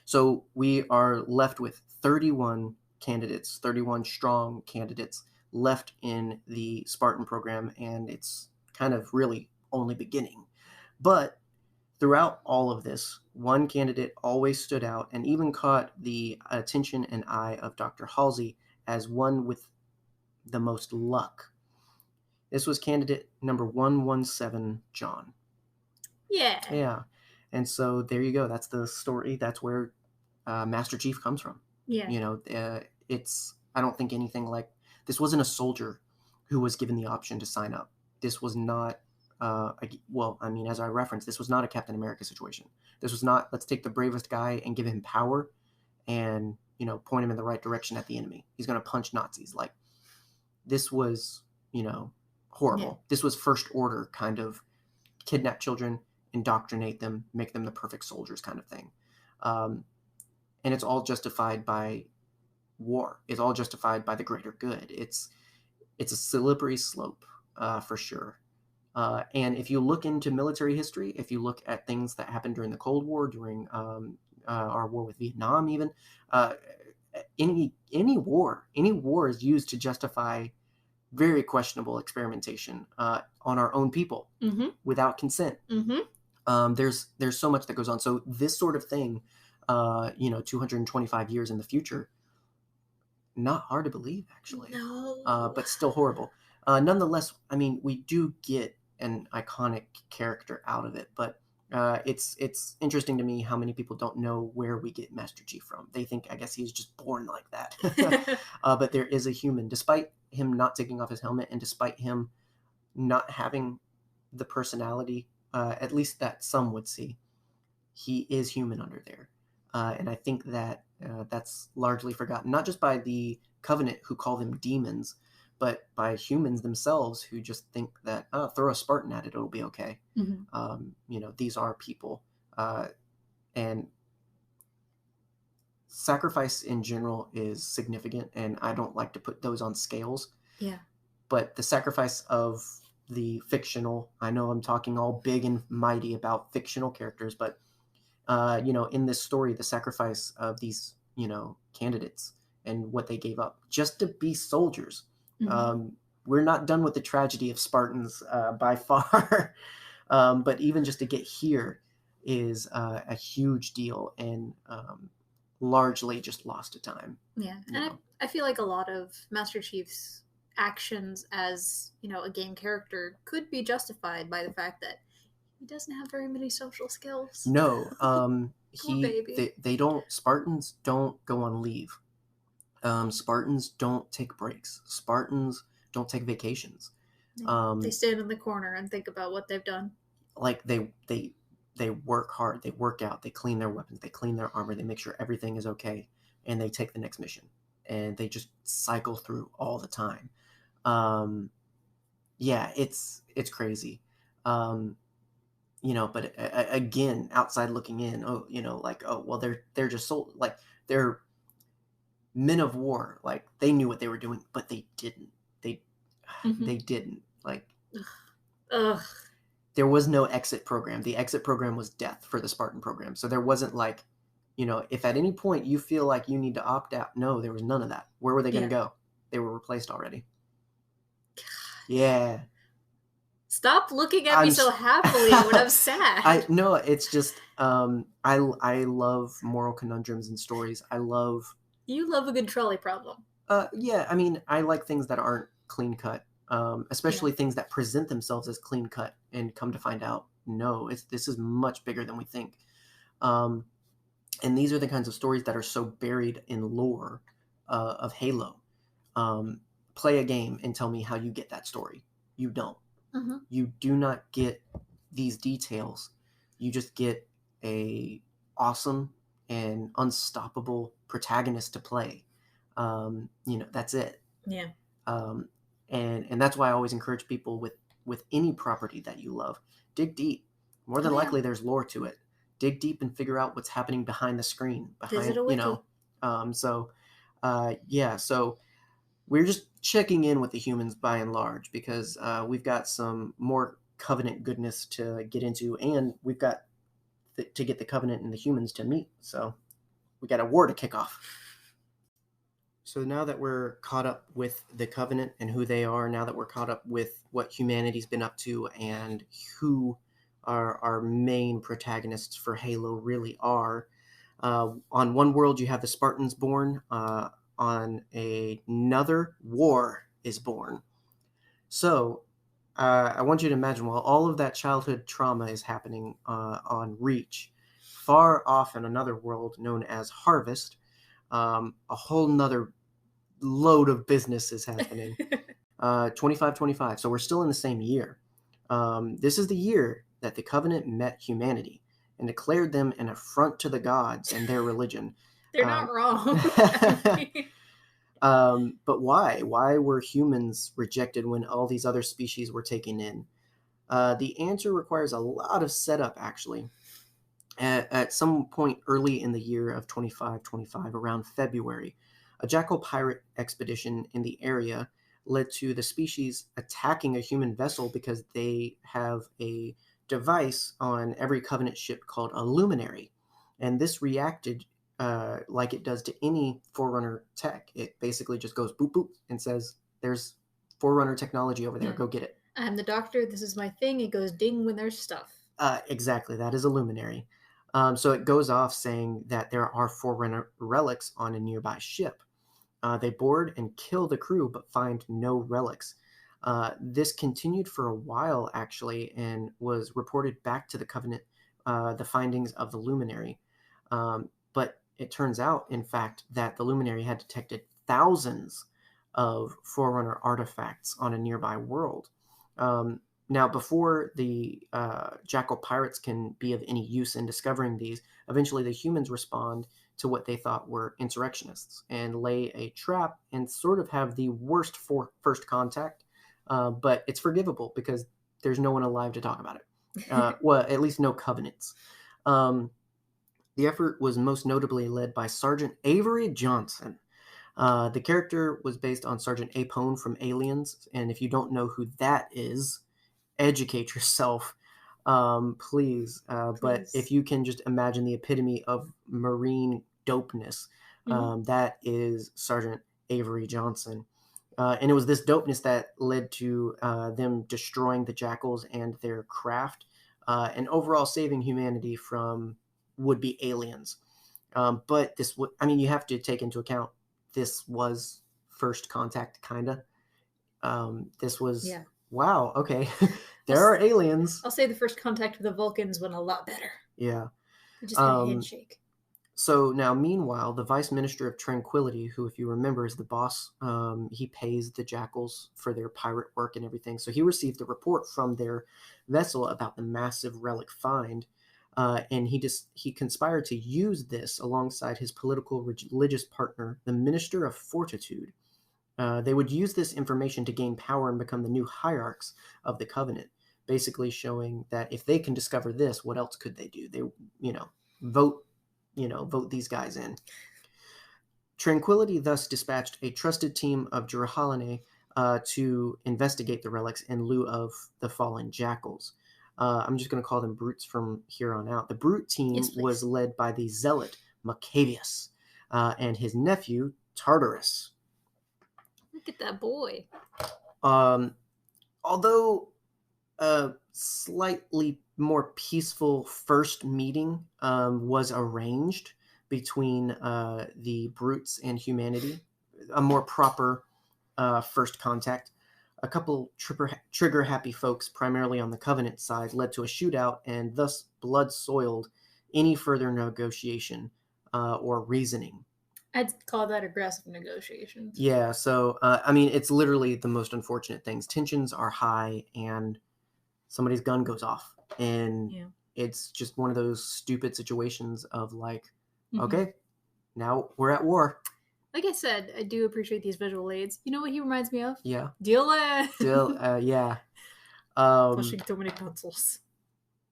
S2: So we are left with 31 candidates, 31 strong candidates left in the Spartan program, and it's kind of really only beginning. But throughout all of this, one candidate always stood out and even caught the attention and eye of Dr. Halsey as one with the most luck. This was candidate number 117, John. Yeah. And so there you go. That's the story. That's where Master Chief comes from.
S3: Yeah.
S2: You know, I don't think anything like this wasn't a soldier who was given the option to sign up. This was not, as I referenced, this was not a Captain America situation. This was not, let's take the bravest guy and give him power and, point him in the right direction at the enemy. He's going to punch Nazis. Like, this was, horrible.
S3: Yeah.
S2: This was first order kind of kidnap children, indoctrinate them, make them the perfect soldiers kind of thing. And it's all justified by war. It's all justified by the greater good. It's a slippery slope for sure. And if you look into military history, if you look at things that happened during the Cold War, during our war with Vietnam, even any war is used to justify very questionable experimentation on our own people without consent. There's so much that goes on. So this sort of thing, 225 years in the future, not hard to believe, actually.
S3: No.
S2: But still horrible. Nonetheless, I mean, we do get an iconic character out of it, but it's interesting to me how many people don't know where we get Master Chief from. They think, I guess, he's just born like that. But there is a human, despite him not taking off his helmet and despite him not having the personality, at least that some would see, he is human under there. And I think that that's largely forgotten, not just by the Covenant who call them demons, but by humans themselves who just think that, throw a Spartan at it, it'll be okay. These are people. And sacrifice in general is significant, and I don't like to put those on scales.
S3: Yeah. But
S2: the sacrifice of the fictional, I know I'm talking all big and mighty about fictional characters, but in this story, the sacrifice of these, candidates and what they gave up just to be soldiers. We're not done with the tragedy of Spartans by far, but even just to get here is a huge deal and largely just lost to time.
S3: Yeah, and I feel like a lot of Master Chief's actions as, a game character could be justified by the fact that he doesn't have very many social skills.
S2: No, Spartans don't go on leave. Spartans don't take breaks. Spartans don't take vacations.
S3: They stand in the corner and think about what they've done.
S2: Like they work hard, they work out, they clean their weapons, they clean their armor, they make sure everything is okay, and they take the next mission. And they just cycle through all the time. It's crazy. But again, outside looking in, they're just so, like, they're men of war. Like, they knew what they were doing, but they didn't. They didn't. Like, there was no exit program. The exit program was death for the Spartan program. So there wasn't like, if at any point you feel like you need to opt out, no, there was none of that. Where were they going to go? They were replaced already. God. Yeah.
S3: Stop looking at me so happily when I'm sad.
S2: I know, it's just I love moral conundrums and stories.
S3: You love a good trolley problem.
S2: Yeah, I mean, I like things that aren't clean cut, especially things that present themselves as clean cut and come to find out, no, this is much bigger than we think. And these are the kinds of stories that are so buried in lore of Halo. Play a game and tell me how you get that story. You don't. You do not get these details. You just get a awesome and unstoppable protagonist to play. That's it.
S3: Yeah.
S2: And that's why I always encourage people with any property that you love, dig deep. More than likely, there's lore to it. Dig deep and figure out what's happening behind the screen.
S3: Visit a wiki.
S2: So we're just checking in with the humans by and large because we've got some more Covenant goodness to get into, and we've got to get the Covenant and the humans to meet. So we got a war to kick off. So now that we're caught up with the Covenant and who they are, now that we're caught up with what humanity's been up to and who our main protagonists for Halo really are, on one world you have the Spartans born, on another war is born. So I want you to imagine while all of that childhood trauma is happening on Reach, far off in another world known as Harvest, a whole nother load of business is happening. 2525. So we're still in the same year. This is the year that the Covenant met humanity and declared them an affront to the gods and their religion.
S3: They're not wrong.
S2: But why? Why were humans rejected when all these other species were taken in? The answer requires a lot of setup, actually. At some point early in the year of 2525, around February, a jackal pirate expedition in the area led to the species attacking a human vessel because they have a device on every Covenant ship called a luminary. And this reacted like it does to any Forerunner tech. It basically just goes boop, boop, and says, there's Forerunner technology over there.
S3: Yeah.
S2: Go get it.
S3: I'm the doctor. This is my thing. It goes ding when there's stuff.
S2: Exactly. That is a luminary. So it goes off saying that there are Forerunner relics on a nearby ship. They board and kill the crew, but find no relics. This continued for a while, actually, and was reported back to the Covenant, the findings of the luminary. But it turns out, in fact, that the luminary had detected thousands of Forerunner artifacts on a nearby world. Now, before the jackal pirates can be of any use in discovering these, eventually the humans respond to what they thought were insurrectionists and lay a trap and sort of have the worst first contact, but it's forgivable because there's no one alive to talk about it. Well, at least no Covenants. The effort was most notably led by Sergeant Avery Johnson. The character was based on Sergeant Apone from Aliens, and if you don't know who that is, educate yourself, please. But if you can just imagine the epitome of Marine dopeness, that is Sergeant Avery Johnson. And it was this dopeness that led to them destroying the jackals and their craft, and overall saving humanity from would-be aliens. But this would, I mean, you have to take into account this was first contact, kind of. This was, wow, okay. There are aliens.
S3: I'll say the first contact with the Vulcans went a lot better.
S2: Yeah.
S3: We just had a handshake.
S2: So now, meanwhile, the Vice Minister of Tranquility, who, if you remember, is the boss, he pays the jackals for their pirate work and everything. So he received a report from their vessel about the massive relic find, and he conspired to use this alongside his political religious partner, the Minister of Fortitude. They would use this information to gain power and become the new hierarchs of the Covenant, basically showing that if they can discover this, what else could they do? They, vote these guys in. Tranquility thus dispatched a trusted team of Jurahalane to investigate the relics in lieu of the fallen jackals. I'm just going to call them brutes from here on out. The brute team was led by the zealot Maccavius and his nephew Tartarus.
S3: Look at that boy.
S2: Although a slightly more peaceful first meeting was arranged between the brutes and humanity, a more proper first contact. A couple trigger-happy folks, primarily on the Covenant side, led to a shootout and thus blood-soiled any further negotiation or reasoning.
S3: I'd call that aggressive negotiations.
S2: Yeah, so, I mean, it's literally the most unfortunate things. Tensions are high, and somebody's gun goes off. And it's just one of those stupid situations of, like, okay, now we're at war.
S3: Like I said, I do appreciate these visual aids. You know what he reminds me of?
S2: Yeah.
S3: Dylan!
S2: Yeah.
S3: Pushing too many pencils.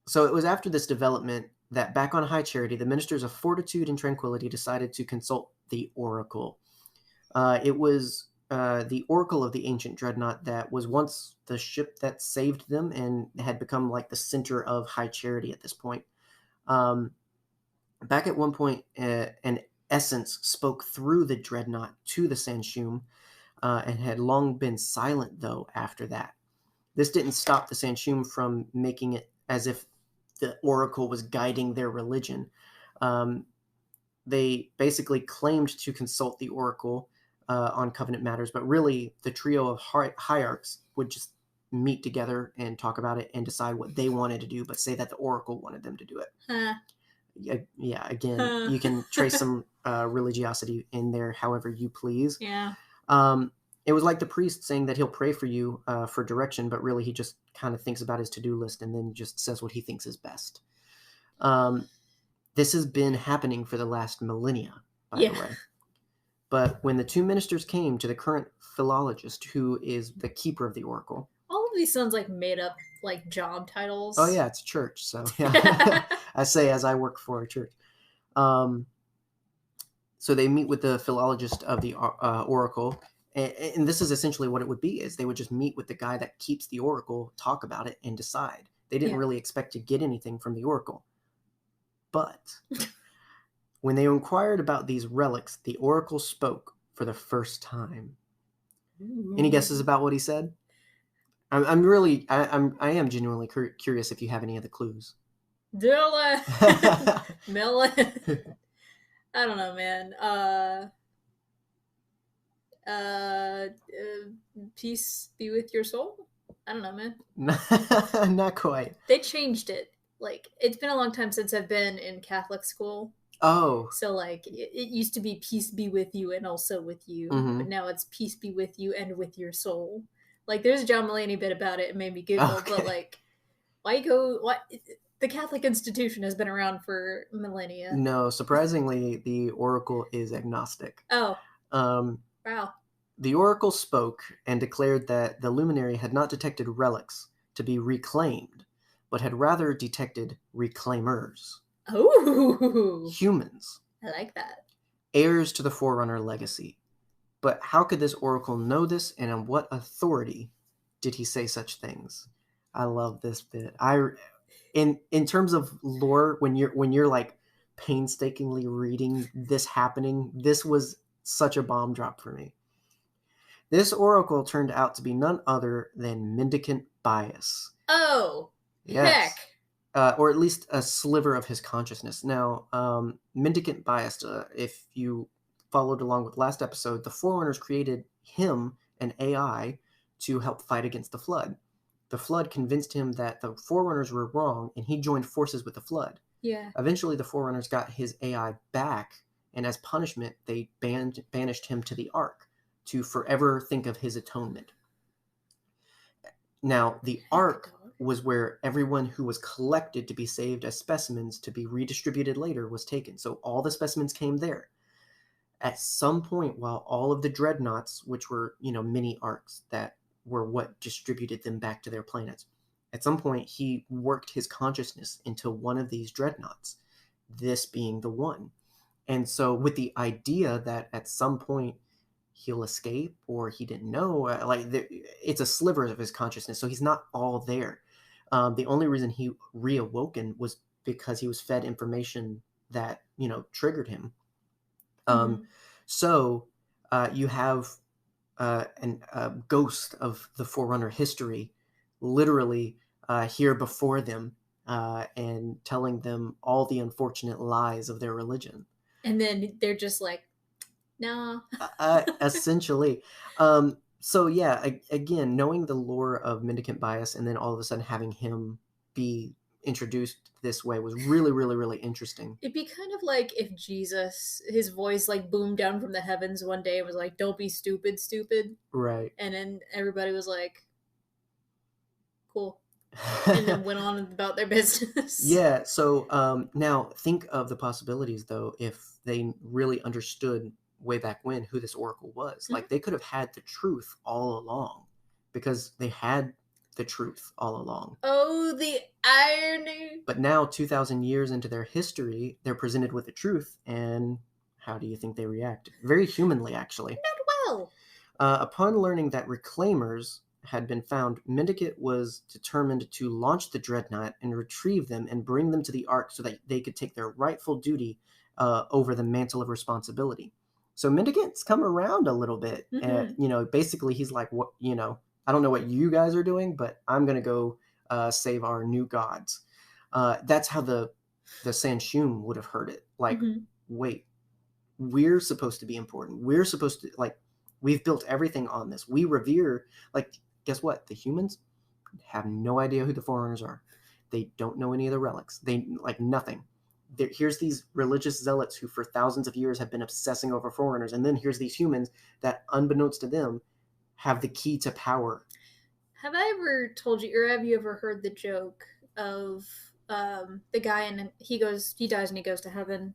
S2: So it was after this development that back on High Charity, the Ministers of Fortitude and Tranquility decided to consult the Oracle. It was the Oracle of the ancient dreadnought that was once the ship that saved them and had become like the center of High Charity at this point. Back at one point, an essence spoke through the dreadnought to the Sanshum and had long been silent, though, after that. This didn't stop the Sanshum from making it as if the Oracle was guiding their religion. They basically claimed to consult the Oracle on Covenant matters, but really the trio of hierarchs would just meet together and talk about it and decide what they wanted to do, but say that the Oracle wanted them to do it.
S3: Huh.
S2: Yeah, again, you can trace some religiosity in there however you please.
S3: Yeah.
S2: It was like the priest saying that he'll pray for you for direction, but really he just kind of thinks about his to-do list and then just says what he thinks is best. This has been happening for the last millennia, by the way. But when the two ministers came to the current philologist, who is the keeper of the Oracle.
S3: All of these sounds like made up like job titles.
S2: Oh yeah, it's a church. So yeah, I say as I work for a church. So they meet with the philologist of the Oracle, and this is essentially what it would be: is they would just meet with the guy that keeps the Oracle, talk about it, and decide. They didn't really expect to get anything from the Oracle, but when they inquired about these relics, the Oracle spoke for the first time. Ooh. Any guesses about what he said? I am genuinely curious if you have any of the clues.
S3: Dylan. I don't know, man. Peace be with your soul. I don't know, man.
S2: Not quite.
S3: They changed it. Like, it's been a long time since I've been in Catholic school.
S2: Oh.
S3: So, like, it used to be peace be with you and also with you.
S2: Mm-hmm.
S3: But now it's peace be with you and with your soul. Like, there's a John Mulaney bit about it. It made me giggle. Okay. But, like, why? The Catholic institution has been around for millennia.
S2: No, surprisingly, the Oracle is agnostic.
S3: Oh. Wow.
S2: The Oracle spoke and declared that the luminary had not detected relics to be reclaimed, but had rather detected reclaimers.
S3: Oh!
S2: Humans.
S3: I like that.
S2: Heirs to the Forerunner legacy. But how could this Oracle know this, and on what authority did he say such things? I love this bit. In terms of lore, when you're like painstakingly reading this happening, this was such a bomb drop for me. This Oracle turned out to be none other than Mendicant Bias.
S3: Oh,
S2: yes.
S3: Heck.
S2: Or at least a sliver of his consciousness. Now, Mendicant Bias, if you followed along with last episode, the Forerunners created him, an AI, to help fight against the Flood. The Flood convinced him that the Forerunners were wrong, and he joined forces with the Flood.
S3: Yeah.
S2: Eventually, the Forerunners got his AI back, and as punishment, they banished him to the Ark to forever think of his atonement. Now, the Ark was where everyone who was collected to be saved as specimens to be redistributed later was taken. So all the specimens came there. At some point, while all of the dreadnoughts, which were, mini arcs that were what distributed them back to their planets, at some point he worked his consciousness into one of these dreadnoughts, this being the one. And so with the idea that at some point he'll escape, or he didn't know, it's a sliver of his consciousness, so he's not all there. The only reason he reawoken was because he was fed information that, triggered him. So you have a ghost of the Forerunner history literally here before them and telling them all the unfortunate lies of their religion.
S3: And then they're just like, no.
S2: Essentially. So yeah, again, knowing the lore of Mendicant Bias and then all of a sudden having him be introduced this way was really, really, really interesting.
S3: It'd be kind of like if Jesus, his voice like boomed down from the heavens one day and was like, don't be stupid, stupid.
S2: Right.
S3: And then everybody was like, cool. And then went on about their business.
S2: Yeah. So now think of the possibilities, though, if they really understood way back when who this Oracle was.
S3: Mm-hmm.
S2: Like, they could have had the truth all along because they had the truth all along.
S3: Oh, the irony.
S2: But now, 2,000 years into their history, they're presented with the truth, and how do you think they react? Very humanly, actually.
S3: Not well.
S2: Upon learning that reclaimers had been found, Mendicant was determined to launch the Dreadnought and retrieve them and bring them to the Ark so that they could take their rightful duty over the mantle of responsibility. So Mendicant's come around a little bit.
S3: Mm-hmm.
S2: And, basically he's like, what, I don't know what you guys are doing, but I'm going to go save our new gods. That's how the Sanshun would have heard it. Like, wait, we're supposed to be important. We're supposed to, we've built everything on this. We revere, guess what? The humans, have no idea who the Forerunners are. They don't know any of the relics. They like nothing. Here's these religious zealots who for thousands of years have been obsessing over Forerunners, and then here's these humans that, unbeknownst to them, have the key to power.
S3: Have I ever told you, or have you ever heard the joke of the guy and he dies and he goes to heaven,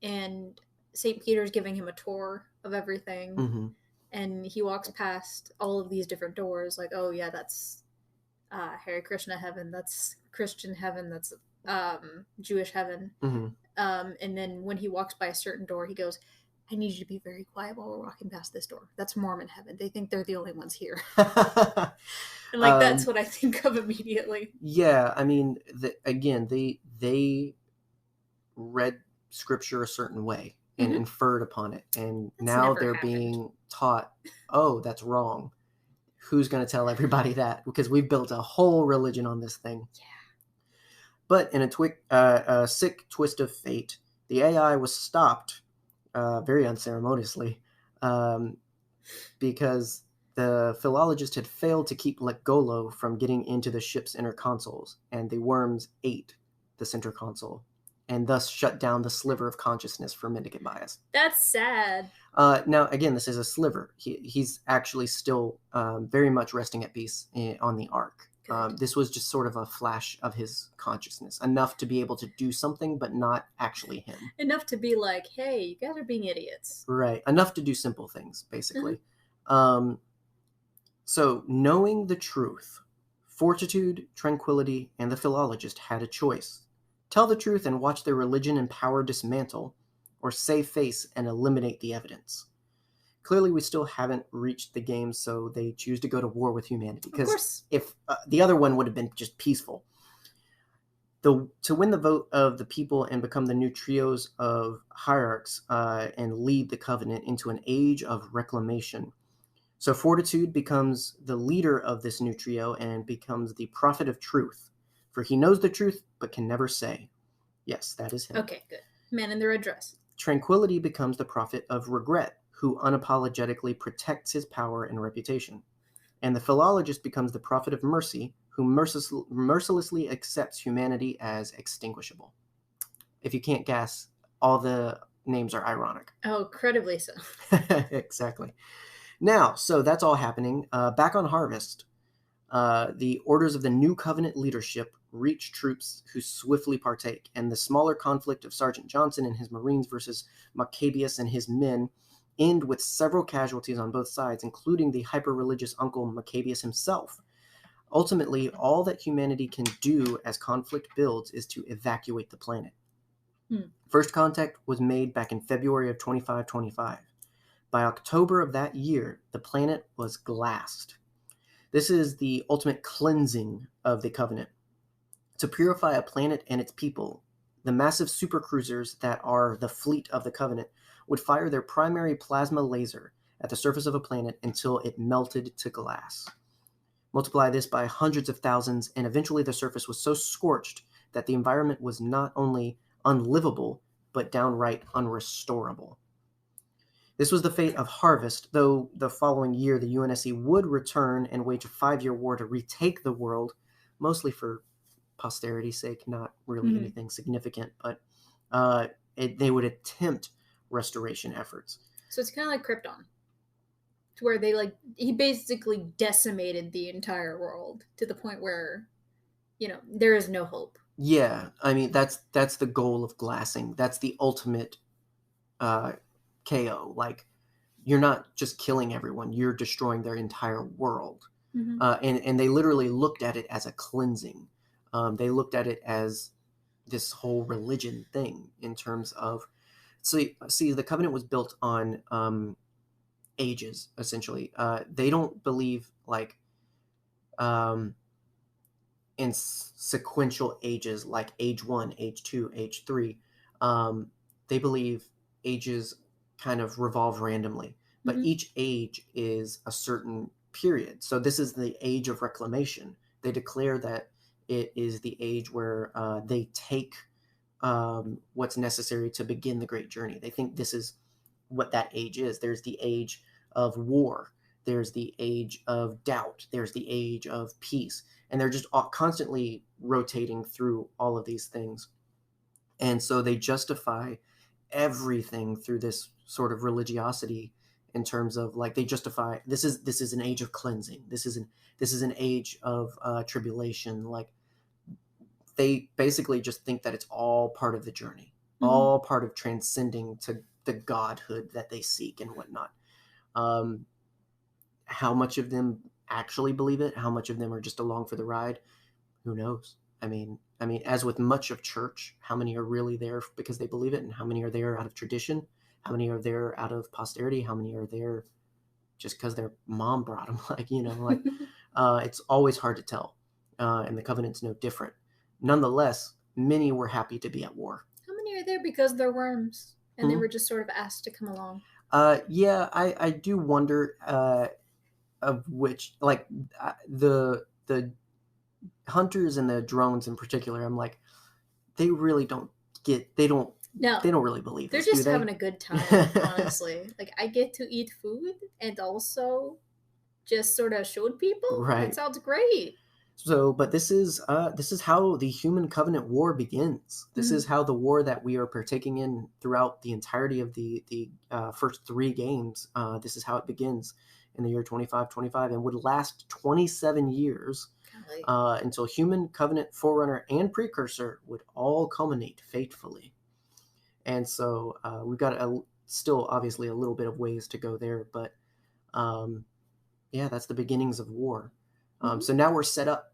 S3: and St. Peter's giving him a tour of everything,
S2: Mm-hmm.
S3: and he walks past all of these different doors, like, oh yeah, that's Hare Krishna heaven, that's Christian heaven, that's Jewish heaven.
S2: Mm-hmm.
S3: And then when he walks by a certain door, he goes, I need you to be very quiet while we're walking past this door. That's Mormon heaven. They think they're the only ones here. And like that's what I think of immediately.
S2: Yeah, I mean, again, they read scripture a certain way and inferred upon it, and
S3: That's
S2: now
S3: never
S2: they're
S3: happened.
S2: being taught, oh, that's wrong. Who's going to tell everybody that? Because we've built a whole religion on this thing.
S3: Yeah.
S2: But in a sick twist of fate, the AI was stopped very unceremoniously because the philologist had failed to keep Legolo from getting into the ship's inner consoles, and the worms ate the center console and thus shut down the sliver of consciousness for mendicant bias.
S3: That's sad.
S2: Now, again, this is a sliver. He's actually still very much resting at peace on the Ark. This was just sort of a flash of his consciousness, enough to be able to do something, but not actually him.
S3: Enough to be like, hey, you guys are being idiots.
S2: Right. Enough to do simple things, basically. So, knowing the truth, Fortitude, Tranquility, and the philologist had a choice. Tell the truth and watch their religion and power dismantle, or save face and eliminate the evidence. Clearly, we still haven't reached the game, so they choose to go to war with humanity. Because if the other one would have been just peaceful. To win the vote of the people and become the new trios of hierarchs and lead the covenant into an age of reclamation. So Fortitude becomes the leader of this new trio and becomes the prophet of truth. For he knows the truth, but can never say. Yes, that is him.
S3: Okay, good. Man in the red dress.
S2: Tranquility becomes the prophet of regret, who unapologetically protects his power and reputation. And the philologist becomes the prophet of mercy, who mercilessly accepts humanity as extinguishable. If you can't guess, all the names are ironic.
S3: Oh, incredibly so.
S2: Exactly. Now, so that's all happening. Back on Harvest, the orders of the New Covenant leadership reach troops who swiftly partake, and the smaller conflict of Sergeant Johnson and his Marines versus Maccabeus and his men end with several casualties on both sides, including the hyper-religious uncle Maccabeus himself. Ultimately, all that humanity can do as conflict builds is to evacuate the planet. First contact was made back in February of 2525. By October of that year, the planet was glassed. This is the ultimate cleansing of the Covenant. To purify a planet and its people, the massive supercruisers that are the fleet of the Covenant would fire their primary plasma laser at the surface of a planet until it melted to glass. Multiply this by hundreds of thousands, and eventually the surface was so scorched that the environment was not only unlivable, but downright unrestorable. This was the fate of Harvest, though the following year the UNSC would return and wage a 5-year war to retake the world, mostly for posterity's sake, not really anything significant, but they would attempt restoration efforts.
S3: So it's kind of like Krypton, to where he basically decimated the entire world to the point where, there is no hope.
S2: Yeah, I mean that's the goal of glassing. That's the ultimate KO. Like, you're not just killing everyone; you're destroying their entire world. And they literally looked at it as a cleansing. They looked at it as this whole religion thing in terms of. See, the Covenant was built on ages, essentially. They don't believe in sequential ages like age 1, age 2, age 3. They believe ages kind of revolve randomly, but each age is a certain period. So this is the age of reclamation. They declare that it is the age where they take what's necessary to begin the great journey. They think this is what that age is. There's the age of war. there's the age of doubt, there's the age of peace, and they're just constantly rotating through all of these things. And so they justify everything through this sort of religiosity, in terms of like they justify this is an age of cleansing, this is an age of tribulation. Like they basically just think that it's all part of the journey, all part of transcending to the godhood that they seek and whatnot. How much of them actually believe it, how much of them are just along for the ride, who knows? I mean, as with much of church, how many are really there because they believe it, and how many are there out of tradition? How many are there out of posterity? How many are there just because their mom brought them? It's always hard to tell, and the Covenant's no different. Nonetheless, many were happy to be at war.
S3: How many are there because they're worms and they were just sort of asked to come along?
S2: Yeah, I do wonder of which, like the hunters and the drones in particular. I'm like, they really don't get. They don't really believe
S3: they're
S2: this.
S3: They're just having a good time, honestly. Like, I get to eat food and also just sort of showed people.
S2: Right.
S3: That sounds great.
S2: So, but this is how the Human Covenant War begins. This is how the war that we are partaking in throughout the entirety of the first 3 games. This is how it begins in the year 2525 and would last 27 years until Human Covenant, Forerunner, and Precursor would all culminate fatefully. And so we've got still obviously a little bit of ways to go there, but yeah, that's the beginnings of war. So now we're set up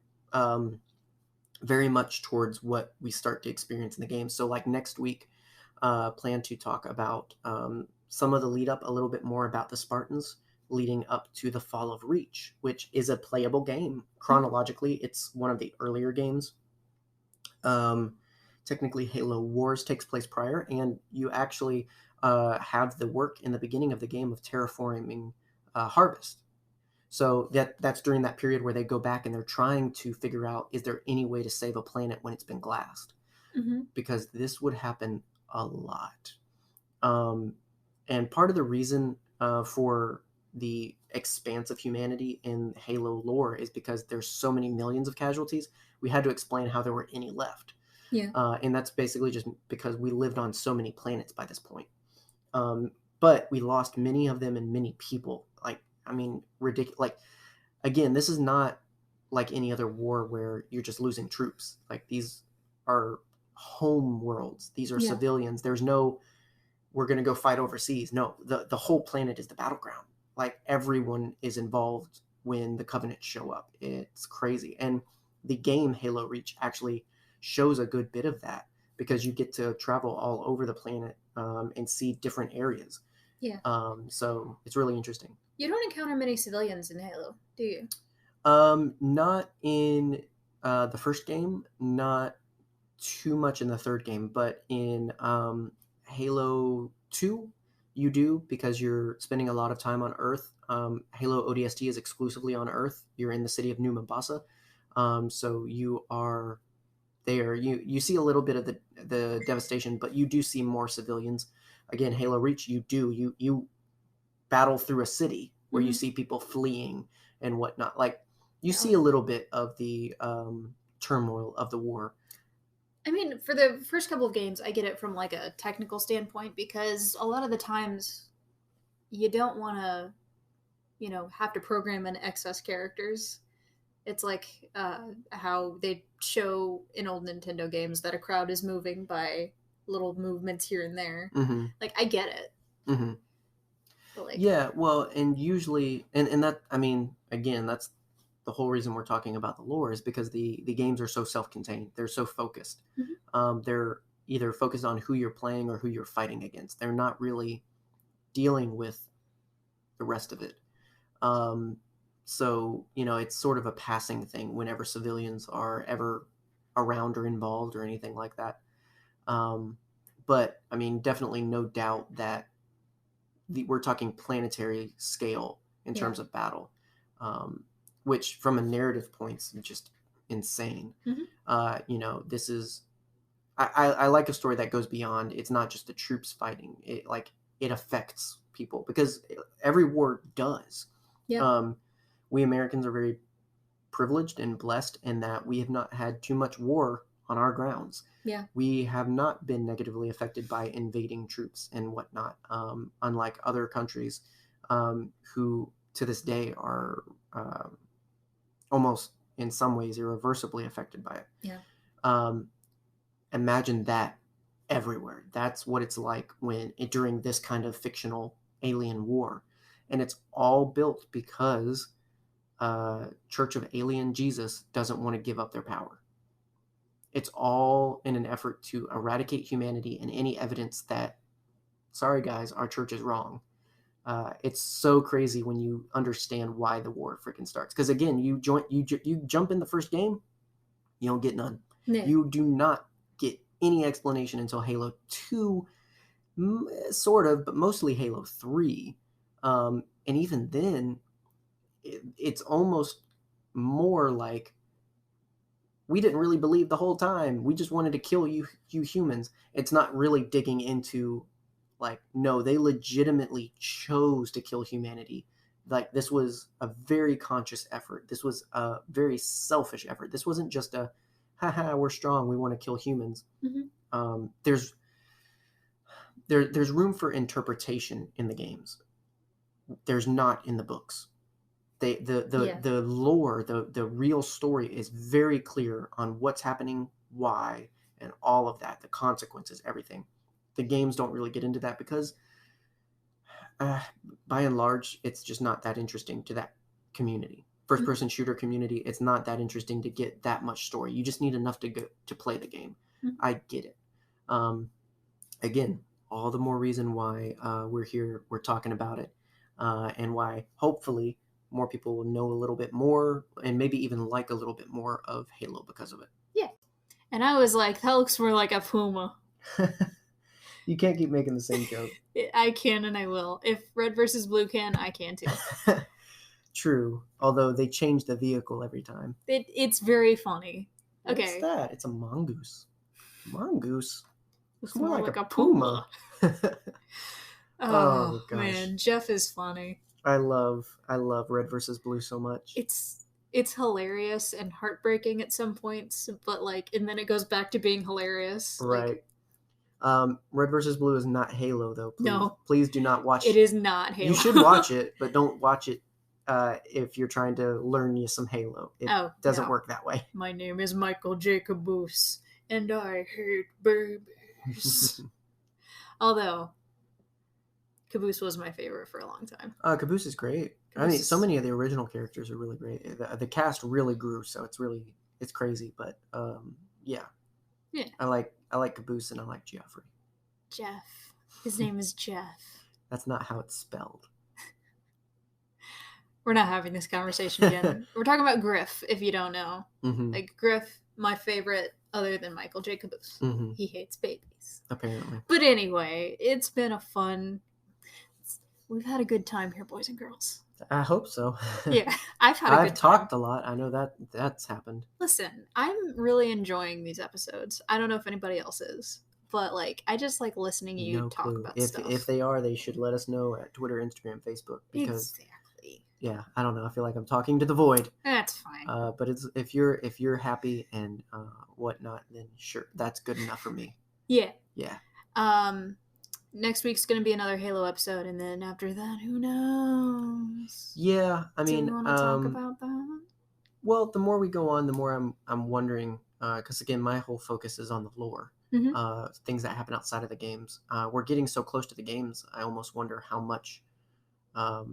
S2: very much towards what we start to experience in the game. So like next week, plan to talk about some of the lead up, a little bit more about the Spartans leading up to the Fall of Reach, which is a playable game. Chronologically, it's one of the earlier games. Technically, Halo Wars takes place prior, and you actually have the work in the beginning of the game of terraforming Harvest. So that's during that period where they go back and they're trying to figure out, is there any way to save a planet when it's been glassed? Because this would happen a lot. And part of the reason for the expanse of humanity in Halo lore is because there's so many millions of casualties. We had to explain how there were any left.
S3: Yeah.
S2: And that's basically just because we lived on so many planets by this point. But we lost many of them and many people. Ridiculous. Like, again, this is not like any other war where you're just losing troops. Like, these are home worlds. These are civilians. There's no, we're going to go fight overseas. No, the whole planet is the battleground. Like, everyone is involved when the Covenant show up. It's crazy. And the game Halo Reach actually shows a good bit of that, because you get to travel all over the planet and see different areas.
S3: Yeah.
S2: So it's really interesting.
S3: You don't encounter many civilians in Halo, do you?
S2: Not in the first game, not too much in the third game, but in Halo 2, you do, because you're spending a lot of time on Earth. Halo ODST is exclusively on Earth. You're in the city of New Mombasa. So you are there. You see a little bit of the devastation, but you do see more civilians. Again, Halo Reach, you battle through a city where you see people fleeing and whatnot. Like, you see a little bit of the turmoil of the war.
S3: I mean, for the first couple of games, I get it from like a technical standpoint, because a lot of the times you don't want to, have to program in excess characters. It's like how they show in old Nintendo games that a crowd is moving by little movements here and there. Like, I get it. But like,
S2: yeah, well, and usually, and that, I mean, again, that's the whole reason we're talking about the lore, is because the games are so self-contained. They're so focused. They're either focused on who you're playing or who you're fighting against. They're not really dealing with the rest of it. So, it's sort of a passing thing whenever civilians are ever around or involved or anything like that. But, I mean, definitely no doubt that we're talking planetary scale in terms of battle, which from a narrative point is just insane. This is, I like a story that goes beyond. It's not just the troops fighting. It affects people, because every war does.
S3: Yeah.
S2: We Americans are very privileged and blessed in that we have not had too much war on our grounds.
S3: Yeah.
S2: We have not been negatively affected by invading troops and whatnot, unlike other countries who to this day are almost in some ways irreversibly affected by it.
S3: Yeah.
S2: Imagine that everywhere. That's what it's like during this kind of fictional alien war. And it's all built because Church of Alien Jesus doesn't want to give up their power. It's all in an effort to eradicate humanity and any evidence that, sorry guys, our church is wrong. It's so crazy when you understand why the war freaking starts. Because again, you jump in the first game, you don't get none.
S3: Yeah.
S2: You do not get any explanation until Halo 2, sort of, but mostly Halo 3. And even then, it's almost more like we didn't really believe the whole time. We just wanted to kill you humans. It's not really digging into, like, no, they legitimately chose to kill humanity. Like, this was a very conscious effort. This was a very selfish effort. This wasn't just a, haha, we're strong, we want to kill humans.
S3: Mm-hmm.
S2: There's room for interpretation in the games. There's not in the books. The lore, the real story is very clear on what's happening, why, and all of that, the consequences, everything. The games don't really get into that because, by and large, it's just not that interesting to that community. First-person shooter community, it's not that interesting to get that much story. You just need enough to play the game.
S3: Mm-hmm.
S2: I get it. Again, all the more reason why we're here, we're talking about it, and why hopefully more people will know a little bit more and maybe even like a little bit more of Halo because of it.
S3: Yeah. And I was like, that looks more like a puma.
S2: You can't keep making the same joke.
S3: I can and I will. If Red versus Blue can, I can too.
S2: True. Although they change the vehicle every time.
S3: It's very funny. Okay.
S2: What's that? It's a mongoose. Mongoose?
S3: It's more like a puma.
S2: Oh, gosh.
S3: Man, Jeff is funny.
S2: I love Red versus Blue so much.
S3: It's hilarious and heartbreaking at some points, but and then it goes back to being hilarious.
S2: Right. Red versus Blue is not Halo though. Please,
S3: no.
S2: Please do not watch
S3: it. It is not Halo.
S2: You should watch it, but don't watch it if you're trying to learn you some Halo. It doesn't work that way.
S3: My name is Michael J. Caboose, and I hate babies. Although Caboose was my favorite for a long time.
S2: Caboose is great. I mean, so many of the original characters are really great. The cast really grew, so it's crazy. But yeah. I like Caboose and I like Geoffrey.
S3: Jeff. His name is Jeff.
S2: That's not how it's spelled.
S3: We're not having this conversation again. We're talking about Griff, if you don't know.
S2: Mm-hmm.
S3: Griff, my favorite, other than Michael J. Caboose.
S2: Mm-hmm.
S3: He hates babies.
S2: Apparently.
S3: But anyway, it's been a fun... We've had a good time here, boys and girls.
S2: I hope so.
S3: Yeah, I've had a good time.
S2: I've talked a lot. I know that's happened.
S3: Listen, I'm really enjoying these episodes. I don't know if anybody else is, but I just like listening to you talk about stuff. If
S2: they are, they should let us know at Twitter, Instagram, Facebook. Because,
S3: exactly.
S2: Yeah, I don't know. I feel like I'm talking to the void.
S3: That's fine.
S2: But if you're happy and whatnot, then sure, that's good enough for me.
S3: Yeah.
S2: Yeah.
S3: Next week's going to be another Halo episode, and then after that, who knows?
S2: Yeah, I mean...
S3: Do you want to talk about that?
S2: Well, the more we go on, the more I'm wondering, because again, my whole focus is on the lore, things that happen outside of the games. We're getting so close to the games, I almost wonder how much, I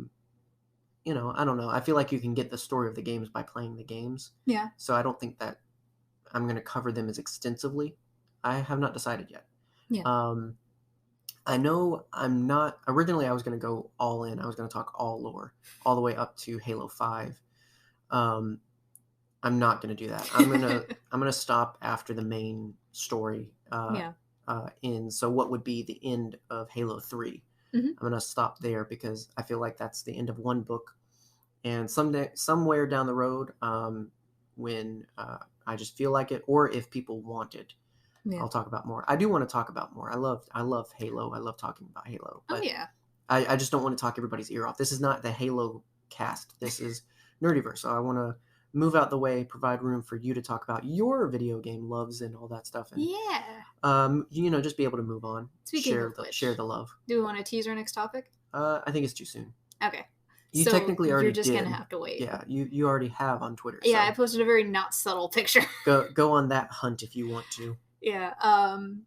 S2: don't know. I feel like you can get the story of the games by playing the games.
S3: Yeah.
S2: So I don't think that I'm going to cover them as extensively. I have not decided yet.
S3: Yeah.
S2: I know I'm not... Originally, I was going to go all in. I was going to talk all lore, all the way up to Halo 5. I'm not going to do that. I'm gonna stop after the main story ends. So what would be the end of Halo 3?
S3: Mm-hmm.
S2: I'm going to stop there because I feel like that's the end of one book. And somewhere down the road, when I just feel like it, or if people want it, I'll talk about more. I do want to talk about more. I love Halo. I love talking about Halo. But I just don't want to talk everybody's ear off. This is not the Halo cast. This is NerdyVerse. So I want to move out the way, provide room for you to talk about your video game loves and all that stuff. And, just be able to move on.
S3: Speaking
S2: share the love.
S3: Do we want to tease our next topic?
S2: I think it's too soon.
S3: Okay.
S2: You technically already
S3: You're just
S2: did.
S3: going to have to wait.
S2: Yeah, you already have on Twitter.
S3: Yeah,
S2: so.
S3: I posted a very not subtle picture.
S2: Go on that hunt if you want to.
S3: Yeah. I'm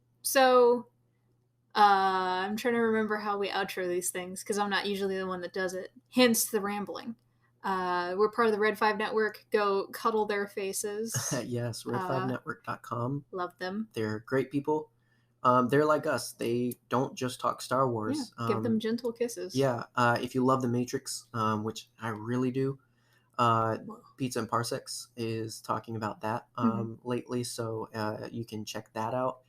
S3: trying to remember how we outro these things because I'm not usually the one that does it. Hence the rambling. We're part of the Red5Network. Go cuddle their faces.
S2: Yes, Red5Network.com.
S3: Love them.
S2: They're great people. They're like us. They don't just talk Star Wars.
S3: Yeah, give them gentle kisses.
S2: Yeah. If you love The Matrix, which I really do, Pizza and Parsecs is talking about that lately, so you can check that out.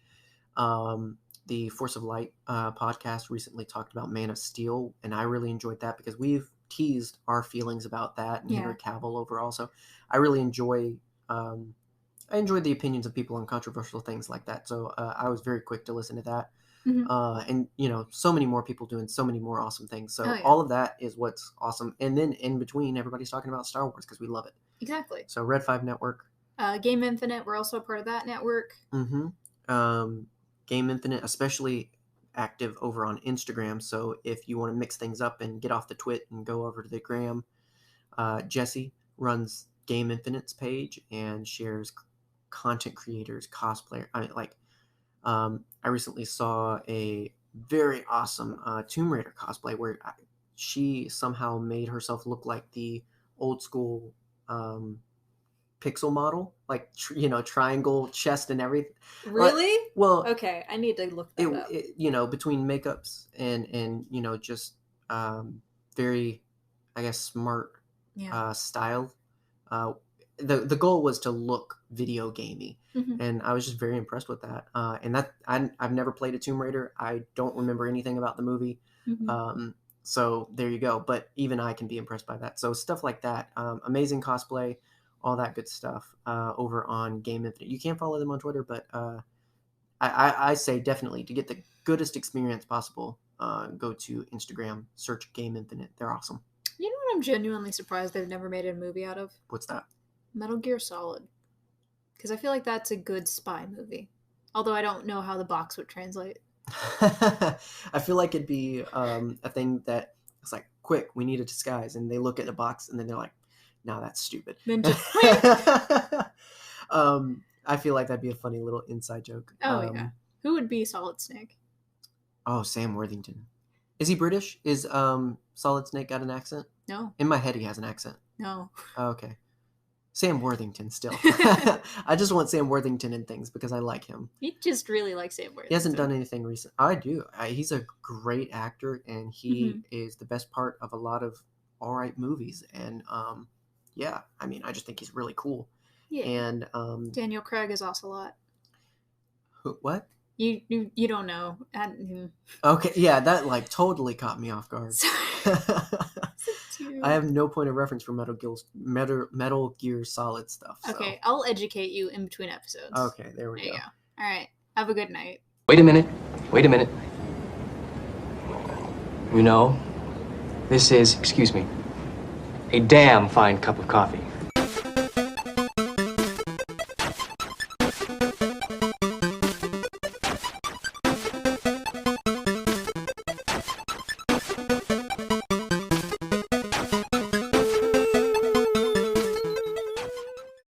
S2: The Force of Light podcast recently talked about Man of Steel, and I really enjoyed that because we've teased our feelings about that and Henry Cavill overall. So I really enjoy the opinions of people on controversial things like that. So I was very quick to listen to that. And so many more people doing so many more awesome things. So all of that is what's awesome. And then in between, everybody's talking about Star Wars because we love it.
S3: Exactly.
S2: So Red 5 Network.
S3: Game Infinite, we're also a part of that network.
S2: Game Infinite, especially active over on Instagram. So if you want to mix things up and get off the twit and go over to the gram, Jesse runs Game Infinite's page and shares content creators, cosplayer. I recently saw a very awesome Tomb Raider cosplay where she somehow made herself look like the old school pixel model, like triangle chest and everything.
S3: Really?
S2: Well,
S3: okay, I need to look that up.
S2: Between makeups and just very, I guess, smart style. The goal was to look video gamey, and I was just very impressed with that. And that I've never played a Tomb Raider. I don't remember anything about the movie. So there you go. But even I can be impressed by that. So stuff like that, amazing cosplay, all that good stuff over on Game Infinite. You can't follow them on Twitter, but I say definitely to get the goodest experience possible, go to Instagram, search Game Infinite. They're awesome.
S3: You know what I'm genuinely surprised they've never made a movie out of?
S2: What's that?
S3: Metal Gear Solid. Because I feel like that's a good spy movie. Although I don't know how the box would translate.
S2: I feel like it'd be a thing that it's like, quick, we need a disguise. And they look at the box and then they're like, no, that's stupid.
S3: Then just
S2: I feel like that'd be a funny little inside joke.
S3: Oh, yeah. Who would be Solid Snake?
S2: Oh, Sam Worthington. Is he British? Is Solid Snake got an accent?
S3: No.
S2: In my head, he has an accent.
S3: No.
S2: Oh, okay. Sam Worthington still. I just want Sam Worthington in things because I like him.
S3: You just really like Sam Worthington.
S2: He hasn't done anything recent. I do. He's a great actor, and he is the best part of a lot of all right movies. And I just think he's really cool.
S3: Yeah.
S2: And
S3: Daniel Craig is Ocelot.
S2: What?
S3: You don't know.
S2: Okay, yeah, that totally caught me off guard. I have no point of reference for Metal Gear Solid stuff. So.
S3: Okay, I'll educate you in between episodes.
S2: Okay, there we go.
S3: All right, have a good night.
S4: Wait a minute. This is, excuse me, a damn fine cup of coffee.